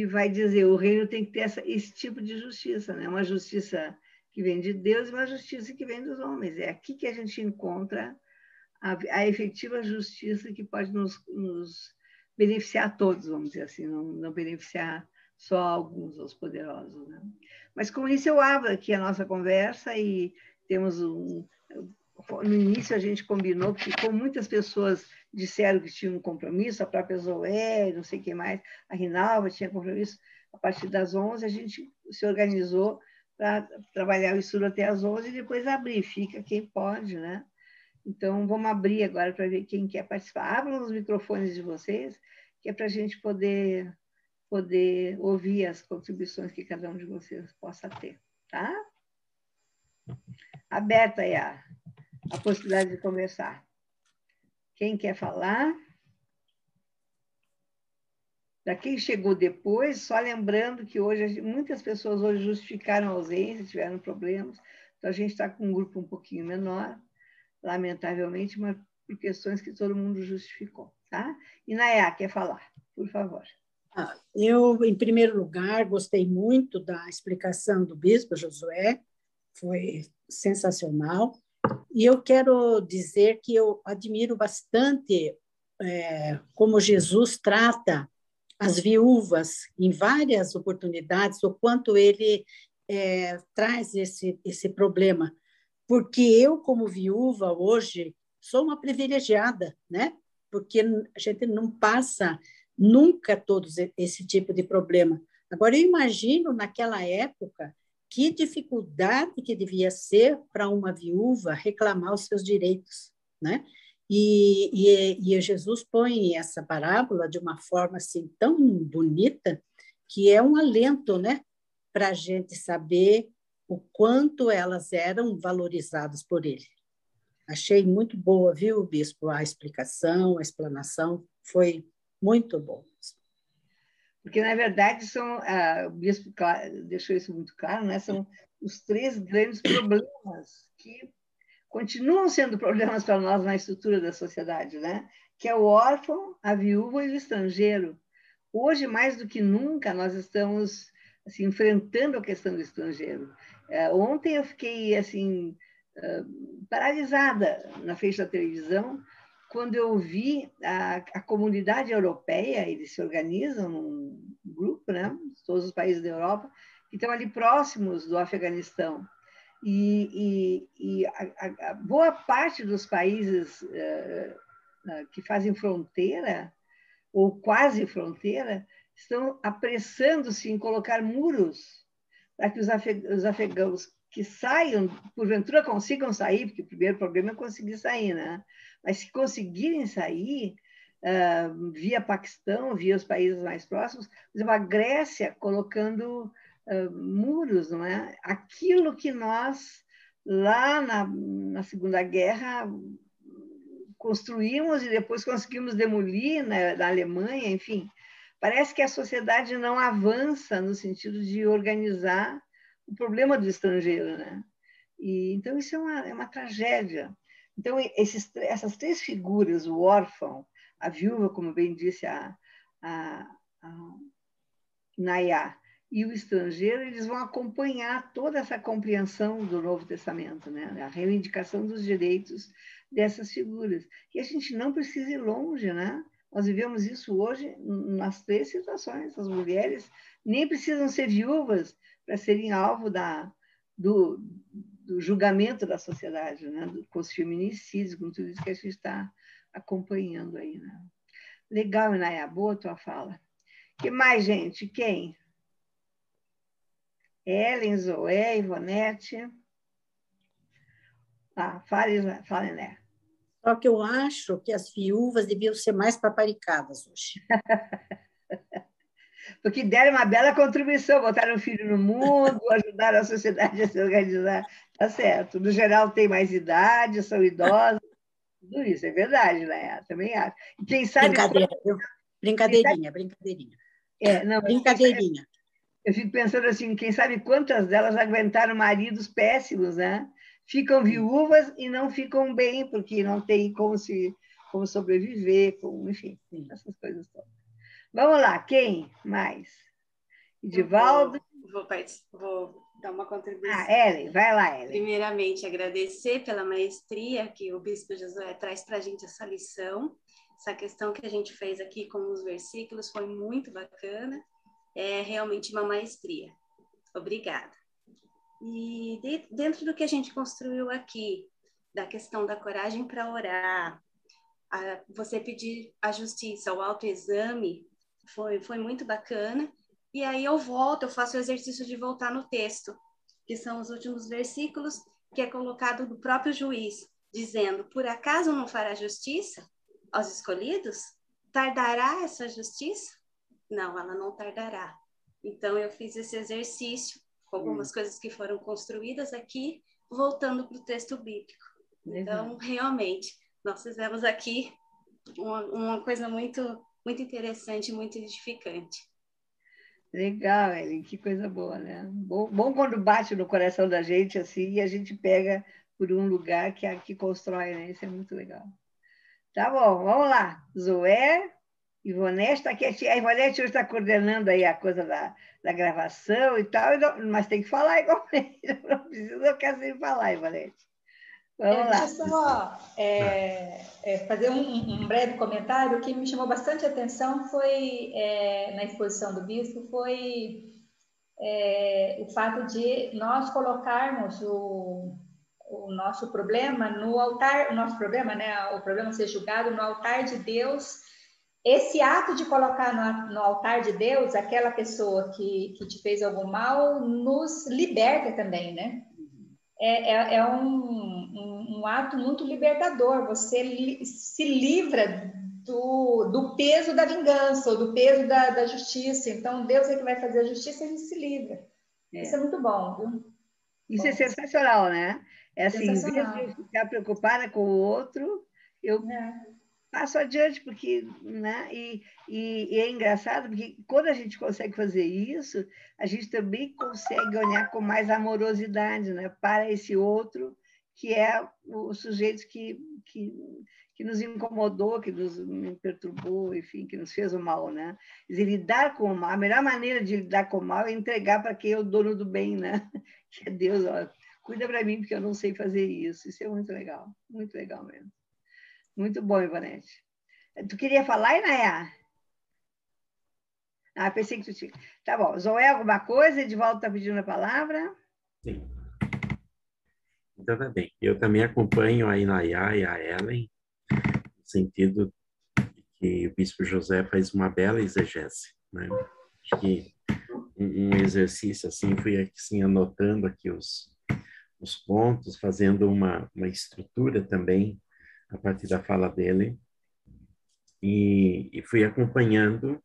vai dizer, o reino tem que ter esse tipo de justiça, né? Uma justiça que vem de Deus e uma justiça que vem dos homens. É aqui que a gente encontra a efetiva justiça que pode nos beneficiar a todos, vamos dizer assim, não beneficiar só alguns, os poderosos, né? Mas com isso eu abro aqui a nossa conversa e temos no início a gente combinou, porque como muitas pessoas disseram que tinham um compromisso, a própria Zoé, não sei quem mais, a Rinalva tinha compromisso, a partir das 11 a gente se organizou para trabalhar o estudo até as 11 e depois abrir, fica quem pode, né? Então, vamos abrir agora para ver quem quer participar. Abram os microfones de vocês, que é para a gente poder ouvir as contribuições que cada um de vocês possa ter, tá? Aberta aí a possibilidade de conversar. Quem quer falar? Para quem chegou depois, só lembrando que hoje muitas pessoas hoje justificaram a ausência, tiveram problemas, então a gente está com um grupo um pouquinho menor, lamentavelmente, mas por questões que todo mundo justificou, tá? E Nayá, quer falar, por favor. Eu, em primeiro lugar, gostei muito da explicação do bispo Josué, foi sensacional, e eu quero dizer que eu admiro bastante como Jesus trata as viúvas em várias oportunidades, o quanto ele traz esse problema. Porque eu, como viúva, hoje, sou uma privilegiada, né? Porque a gente não passa nunca todo esse tipo de problema. Agora, eu imagino, naquela época, que dificuldade que devia ser para uma viúva reclamar os seus direitos, né? E Jesus põe essa parábola de uma forma assim tão bonita que é um alento, né? Para a gente saber o quanto elas eram valorizadas por ele. Achei muito boa, viu, bispo? A explicação, a explanação foi muito boa. Porque, na verdade, o bispo deixou isso muito claro, né? São os 3 grandes problemas que continuam sendo problemas para nós na estrutura da sociedade, né? Que é o órfão, a viúva e o estrangeiro. Hoje, mais do que nunca, nós estamos assim, enfrentando a questão do estrangeiro. Ontem eu fiquei assim paralisada na frente da televisão quando eu vi a comunidade europeia, eles se organizam num grupo, né? Todos os países da Europa, que estão ali próximos do Afeganistão. E a boa parte dos países que fazem fronteira, ou quase fronteira, estão apressando-se em colocar muros para que os afegãos que saiam, porventura consigam sair, porque o primeiro problema é conseguir sair, né? Mas se conseguirem sair, via Paquistão, via os países mais próximos, por exemplo, a Grécia colocando muros, não é? Aquilo que nós, lá na Segunda Guerra, construímos e depois conseguimos demolir na Alemanha, enfim. Parece que a sociedade não avança no sentido de organizar o problema do estrangeiro, né? Então, isso é uma tragédia. Então, essas três figuras, o órfão, a viúva, como bem disse a Nayá, e o estrangeiro, eles vão acompanhar toda essa compreensão do Novo Testamento, né? A reivindicação dos direitos dessas figuras. E a gente não precisa ir longe, né? Nós vivemos isso hoje nas três situações. As mulheres nem precisam ser viúvas para serem alvo do julgamento da sociedade, né? Com os feminicídios, com tudo isso que a gente está acompanhando aí, né? Legal, Inaya, boa a tua fala. Que mais, gente? Quem? Ellen, Zoé, Ivonete. Fale, né? Só que eu acho que as viúvas deviam ser mais paparicadas hoje. Porque deram uma bela contribuição, botaram o filho no mundo, ajudaram a sociedade a se organizar. Tá certo. No geral, tem mais idade, são idosos. Tudo isso é verdade, né? Também acho. E quem sabe... Brincadeira, viu? Brincadeirinha. Não, brincadeirinha. Eu fico pensando assim, quem sabe quantas delas aguentaram maridos péssimos, né? Ficam viúvas e não ficam bem, porque não tem como sobreviver, enfim, essas coisas todas. Vamos lá, quem mais? Edivaldo? Vou dar uma contribuição. Ellen, vai lá, Ellen. Primeiramente, agradecer pela maestria que o Bispo Josué traz para a gente essa lição. Essa questão que a gente fez aqui com os versículos foi muito bacana. É realmente uma maestria. Obrigada. E dentro do que a gente construiu aqui, da questão da coragem para orar, você pedir a justiça, o autoexame, foi muito bacana. E aí eu faço o exercício de voltar no texto, que são os últimos versículos, que é colocado do próprio juiz, dizendo, por acaso não fará justiça aos escolhidos? Tardará essa justiça? Não, ela não tardará. Então, eu fiz esse exercício com algumas coisas que foram construídas aqui, voltando para o texto bíblico. Então, realmente, nós fizemos aqui uma coisa muito, muito interessante, muito edificante. Legal, Ellen, que coisa boa, né? Bom quando bate no coração da gente, assim, e a gente pega por um lugar que constrói, né? Isso é muito legal. Tá bom, vamos lá. Zoé, Ivonete está quietinha. A Ivonete hoje está coordenando aí a coisa da gravação e tal, mas tem que falar igualmente. Não precisa ficar sem falar, Ivonete. Vamos lá. Deixa eu só fazer um breve comentário. O que me chamou bastante atenção foi, na exposição do bispo, foi o fato de nós colocarmos o nosso problema no altar, o nosso problema, né, o problema ser julgado no altar de Deus. Esse ato de colocar no altar de Deus aquela pessoa que te fez algum mal nos liberta também, né? É um ato muito libertador. Você se livra do peso da vingança, ou do peso da justiça. Então, Deus é que vai fazer a justiça e a gente se livra. Isso é muito bom, viu? Isso é sensacional, né? É assim, em vez de eu ficar preocupada com o outro, eu passo adiante, porque, né? E é engraçado, porque quando a gente consegue fazer isso, a gente também consegue olhar com mais amorosidade, né? Para esse outro, que é o sujeito que nos incomodou, que nos perturbou, enfim, que nos fez o mal, né? Quer dizer, lidar com o mal, a melhor maneira de lidar com o mal é entregar para quem é o dono do bem, né? Que é Deus, ó, cuida para mim, porque eu não sei fazer isso. Isso é muito legal mesmo. Muito bom, Ivonete. Tu queria falar, Inaya? Pensei que tu tinha. Tá bom. Zoé, alguma coisa? Edivaldo está pedindo a palavra? Sim. Então, tá bem. Eu também acompanho a Inaya e a Ellen, no sentido de que o Bispo José faz uma bela exegese, né? Acho que um exercício assim, fui assim, anotando aqui os pontos, fazendo uma estrutura também a partir da fala dele, e fui acompanhando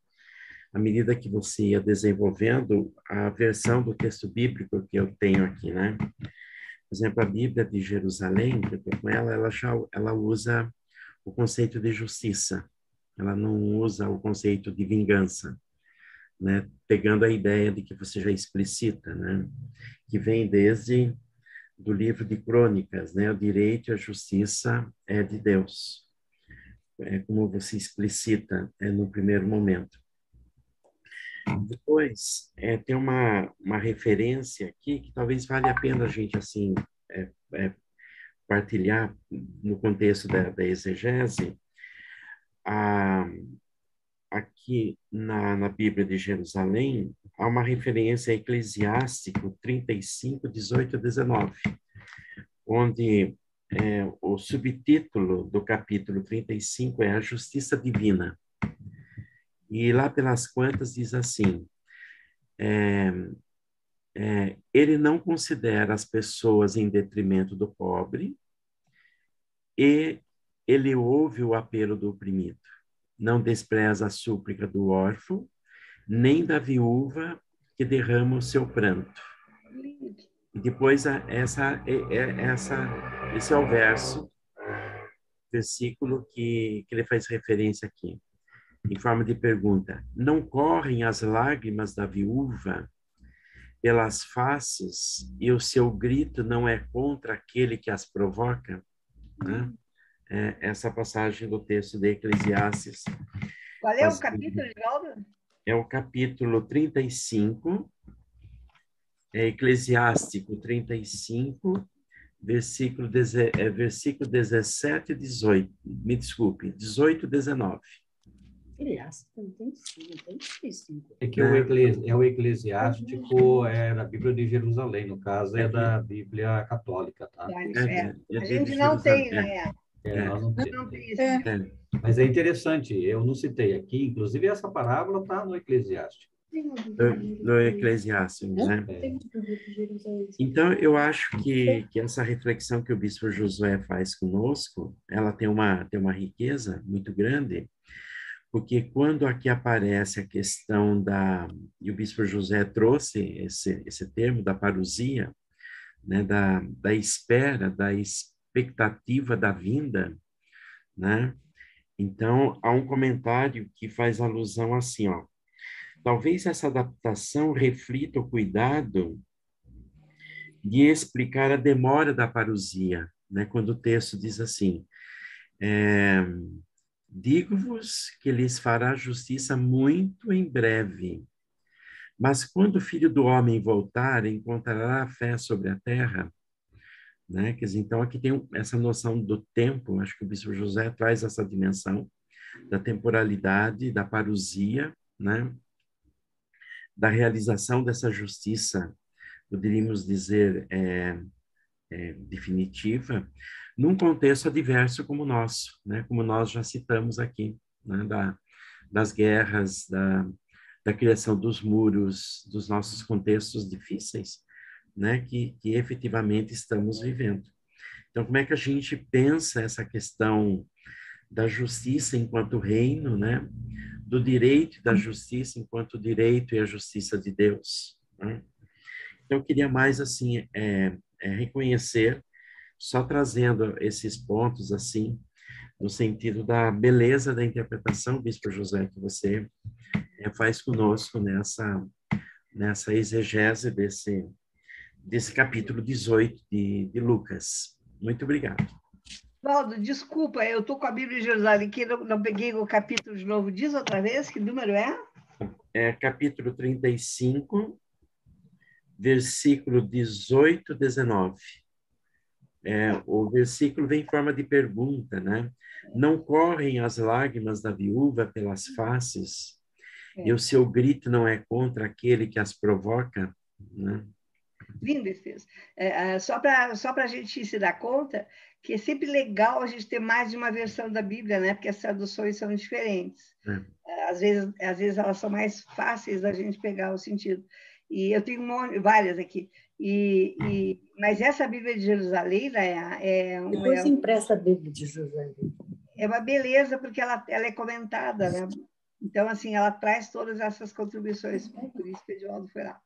à medida que você ia desenvolvendo a versão do texto bíblico que eu tenho aqui, né? Por exemplo, a Bíblia de Jerusalém, que eu estou com ela usa o conceito de justiça. Ela não usa o conceito de vingança, né? Pegando a ideia de que você já explicita, né? Que vem desde do livro de Crônicas, né? O direito e a justiça é de Deus. É como você explicita no primeiro momento. Depois, tem uma referência aqui que talvez valha a pena a gente, assim, partilhar no contexto da exegese. Aqui na Bíblia de Jerusalém, há uma referência a Eclesiástico 35, 18 e 19, onde o subtítulo do capítulo 35 é a justiça divina. E lá pelas quantas diz assim, ele não considera as pessoas em detrimento do pobre e ele ouve o apelo do oprimido. Não despreza a súplica do órfão, nem da viúva que derrama o seu pranto. E depois esse é o versículo que ele faz referência aqui, em forma de pergunta. Não correm as lágrimas da viúva pelas faces e o seu grito não é contra aquele que as provoca? Né? Essa passagem do texto de Eclesiastes. Qual é o capítulo, Edvaldo? É o capítulo 35, Eclesiástico 35, versículo 17 e 18. Me desculpe, 18 e 19. É que o eclesiástico é da Bíblia de Jerusalém, no caso é da Bíblia católica, tá? A gente não tem, né? Nós não temos. Não tem esse. Mas é interessante, eu não citei aqui, inclusive essa parábola está no Eclesiástico. Do Eclesiástico, né? Então, eu acho que essa reflexão que o Bispo Josué faz conosco, ela tem uma riqueza muito grande, porque quando aqui aparece a questão e o Bispo José trouxe esse termo da parousia, né, da espera, da expectativa da vinda, né? Então, há um comentário que faz alusão assim, ó. Talvez essa adaptação reflita o cuidado de explicar a demora da parousia, né? Quando o texto diz assim, digo-vos que lhes fará justiça muito em breve. Mas quando o Filho do Homem voltar, encontrará fé sobre a terra? Né? Quer dizer, então, aqui tem essa noção do tempo, acho que o Bispo José traz essa dimensão da temporalidade, da parousia, né? Da realização dessa justiça, poderíamos dizer, definitiva, num contexto adverso como o nosso, né? Como nós já citamos aqui, né? Das guerras, da criação dos muros, dos nossos contextos difíceis, né? Que efetivamente estamos vivendo. Então, como é que a gente pensa essa questão da justiça enquanto reino, né? Do direito e da justiça enquanto direito e a justiça de Deus, né? Então, eu queria mais, assim, reconhecer, só trazendo esses pontos, assim, no sentido da beleza da interpretação, Bispo José, que você faz conosco nessa exegese desse capítulo 18 de Lucas. Muito obrigado. Valdo, desculpa, eu estou com a Bíblia de Jerusalém aqui, não peguei o capítulo de novo. Diz outra vez, que número é? É capítulo 35, versículo 18 e 19. O versículo vem em forma de pergunta, né? Não correm as lágrimas da viúva pelas faces, e o seu grito não é contra aquele que as provoca, né? Lindo esse texto. Só para a gente se dar conta que é sempre legal a gente ter mais de uma versão da Bíblia, né? Porque as traduções são diferentes. às vezes elas são mais fáceis da gente pegar o sentido. E eu tenho várias aqui. Mas essa Bíblia de Jerusalém, Depois empresta a Bíblia de Jerusalém. É uma beleza, porque ela é comentada, né? Então, assim, ela traz todas essas contribuições. Por isso que o Edivaldo foi lá.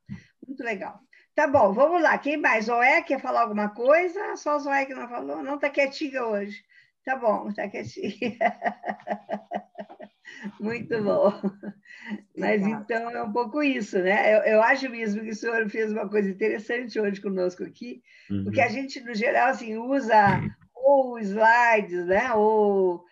Muito legal. Tá bom, vamos lá. Quem mais? Zoé quer falar alguma coisa? Só Zoé que não falou? Não, tá quietinha hoje. Tá bom, tá quietinha. Muito bom. Mas então é um pouco isso, né? Eu acho mesmo que o senhor fez uma coisa interessante hoje conosco aqui, porque a gente, no geral, assim, usa ou slides, né? Ou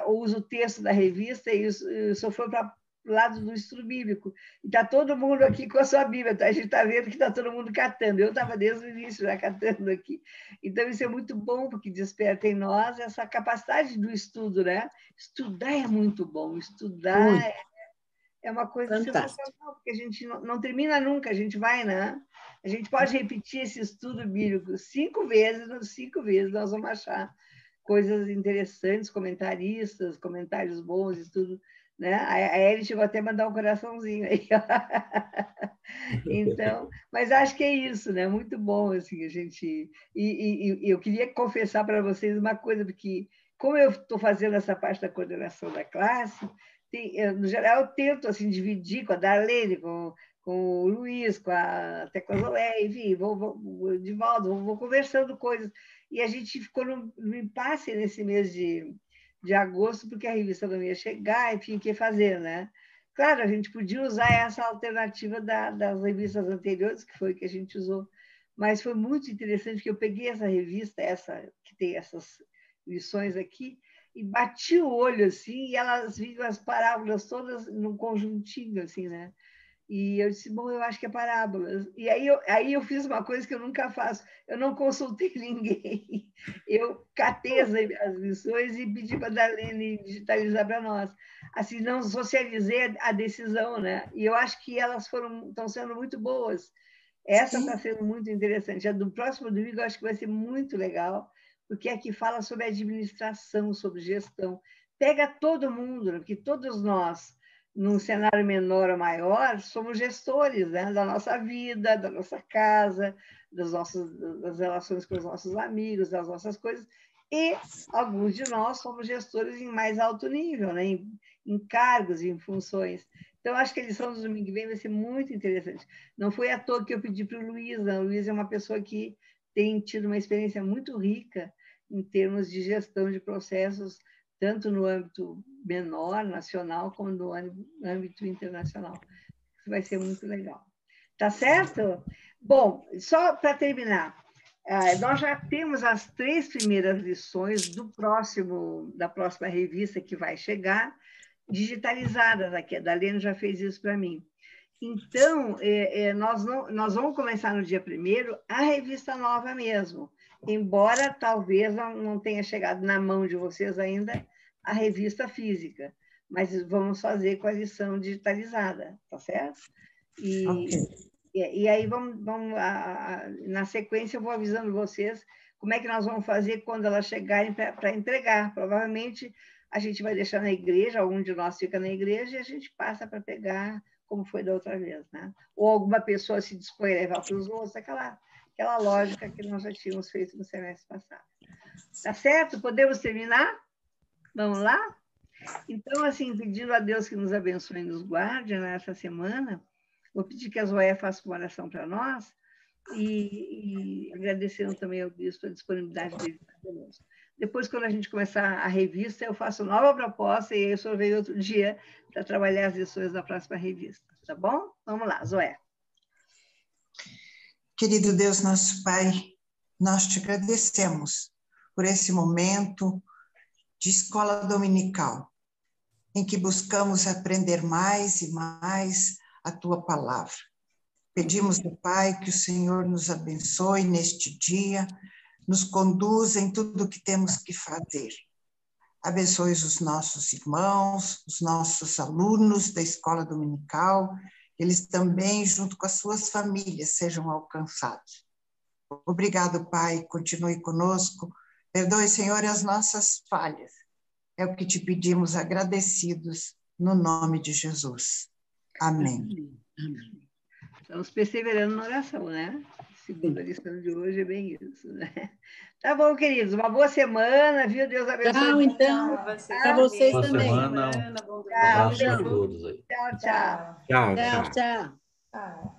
usa o texto da revista e o senhor foi para o lado do estudo bíblico. E está todo mundo aqui com a sua Bíblia, tá? A gente está vendo que está todo mundo catando. Eu estava desde o início já catando aqui. Então, isso é muito bom, porque desperta em nós essa capacidade do estudo, né? Estudar é muito bom, estudar é uma coisa sensacional, porque a gente não termina nunca, a gente vai, né? A gente pode repetir esse estudo bíblico 5 vezes, nas 5 vezes nós vamos achar coisas interessantes, comentários bons e tudo, né? A Eri chegou até a mandar um coraçãozinho aí. Então, mas acho que é isso, né? Muito bom, assim, a gente... E eu queria confessar para vocês uma coisa, porque como eu estou fazendo essa parte da coordenação da classe, no geral eu tento, assim, dividir com a Darlene, com o Luiz, até com a Zoé, enfim, vou Edivaldo, vou conversando coisas. E a gente ficou no impasse nesse mês de agosto, porque a revista não ia chegar, enfim, o que fazer, né? Claro, a gente podia usar essa alternativa das revistas anteriores, que foi que a gente usou, mas foi muito interessante que eu peguei essa revista, que tem essas lições aqui, e bati o olho, assim, e elas vinham as parábolas todas num conjuntinho, assim, né? E eu disse, bom, eu acho que é parábolas. E aí eu fiz uma coisa que eu nunca faço. Eu não consultei ninguém. Eu catei as lições e pedi para a Darlene digitalizar para nós. Assim, não socializei a decisão, né? E eu acho que elas estão sendo muito boas. Essa está sendo muito interessante. A do próximo domingo eu acho que vai ser muito legal, porque aqui fala sobre administração, sobre gestão. Pega todo mundo, porque todos nós, num cenário menor ou maior, somos gestores, né, da nossa vida, da nossa casa, das relações com os nossos amigos, das nossas coisas, e alguns de nós somos gestores em mais alto nível, né, em cargos, em funções. Então, acho que a lição do domingo que vem vai ser muito interessante. Não foi à toa que eu pedi para o Luiz, não. O Luiz é uma pessoa que tem tido uma experiência muito rica em termos de gestão de processos, tanto no âmbito menor, nacional, como no âmbito internacional. Isso vai ser muito legal. Tá certo? Bom, só para terminar, nós já temos as 3 primeiras lições da próxima revista que vai chegar, digitalizadas aqui. A Darlene já fez isso para mim. Então, nós vamos começar no dia 1º a revista nova mesmo, embora talvez não tenha chegado na mão de vocês ainda a revista física, mas vamos fazer com a lição digitalizada, tá certo? E aí na sequência eu vou avisando vocês como é que nós vamos fazer quando elas chegarem para entregar. Provavelmente a gente vai deixar na igreja, algum de nós fica na igreja e a gente passa para pegar, como foi da outra vez, né? Ou alguma pessoa se dispõe a levar para os outros, aquela lógica que nós já tínhamos feito no semestre passado. Tá certo? Podemos terminar? Vamos lá? Então, assim, pedindo a Deus que nos abençoe e nos guarde nessa semana, vou pedir que a Zoé faça uma oração para nós e agradecendo também ao bispo a disponibilidade dele conosco. Depois, quando a gente começar a revista, eu faço nova proposta e aí o senhor veio outro dia para trabalhar as lições da próxima revista. Tá bom? Vamos lá, Zoé. Querido Deus, nosso Pai, nós te agradecemos por esse momento de escola dominical, em que buscamos aprender mais e mais a Tua palavra. Pedimos ao Pai que o Senhor nos abençoe neste dia, nos conduza em tudo o que temos que fazer. Abençoe os nossos irmãos, os nossos alunos da escola dominical, eles também, junto com as suas famílias, sejam alcançados. Obrigado, Pai, continue conosco. Perdoe, Senhor, as nossas falhas. É o que te pedimos agradecidos, no nome de Jesus. Amém. Amém. Estamos perseverando na oração, né? Segunda lição de hoje é bem isso, né? Tá bom, queridos. Uma boa semana, viu? Deus abençoe. Tchau, então. Para vocês Boa também. semana. Bom Um abraço para beijo. todos aí. Tchau, tchau. Tchau. Tchau, Tchau, tchau. tchau. Tchau.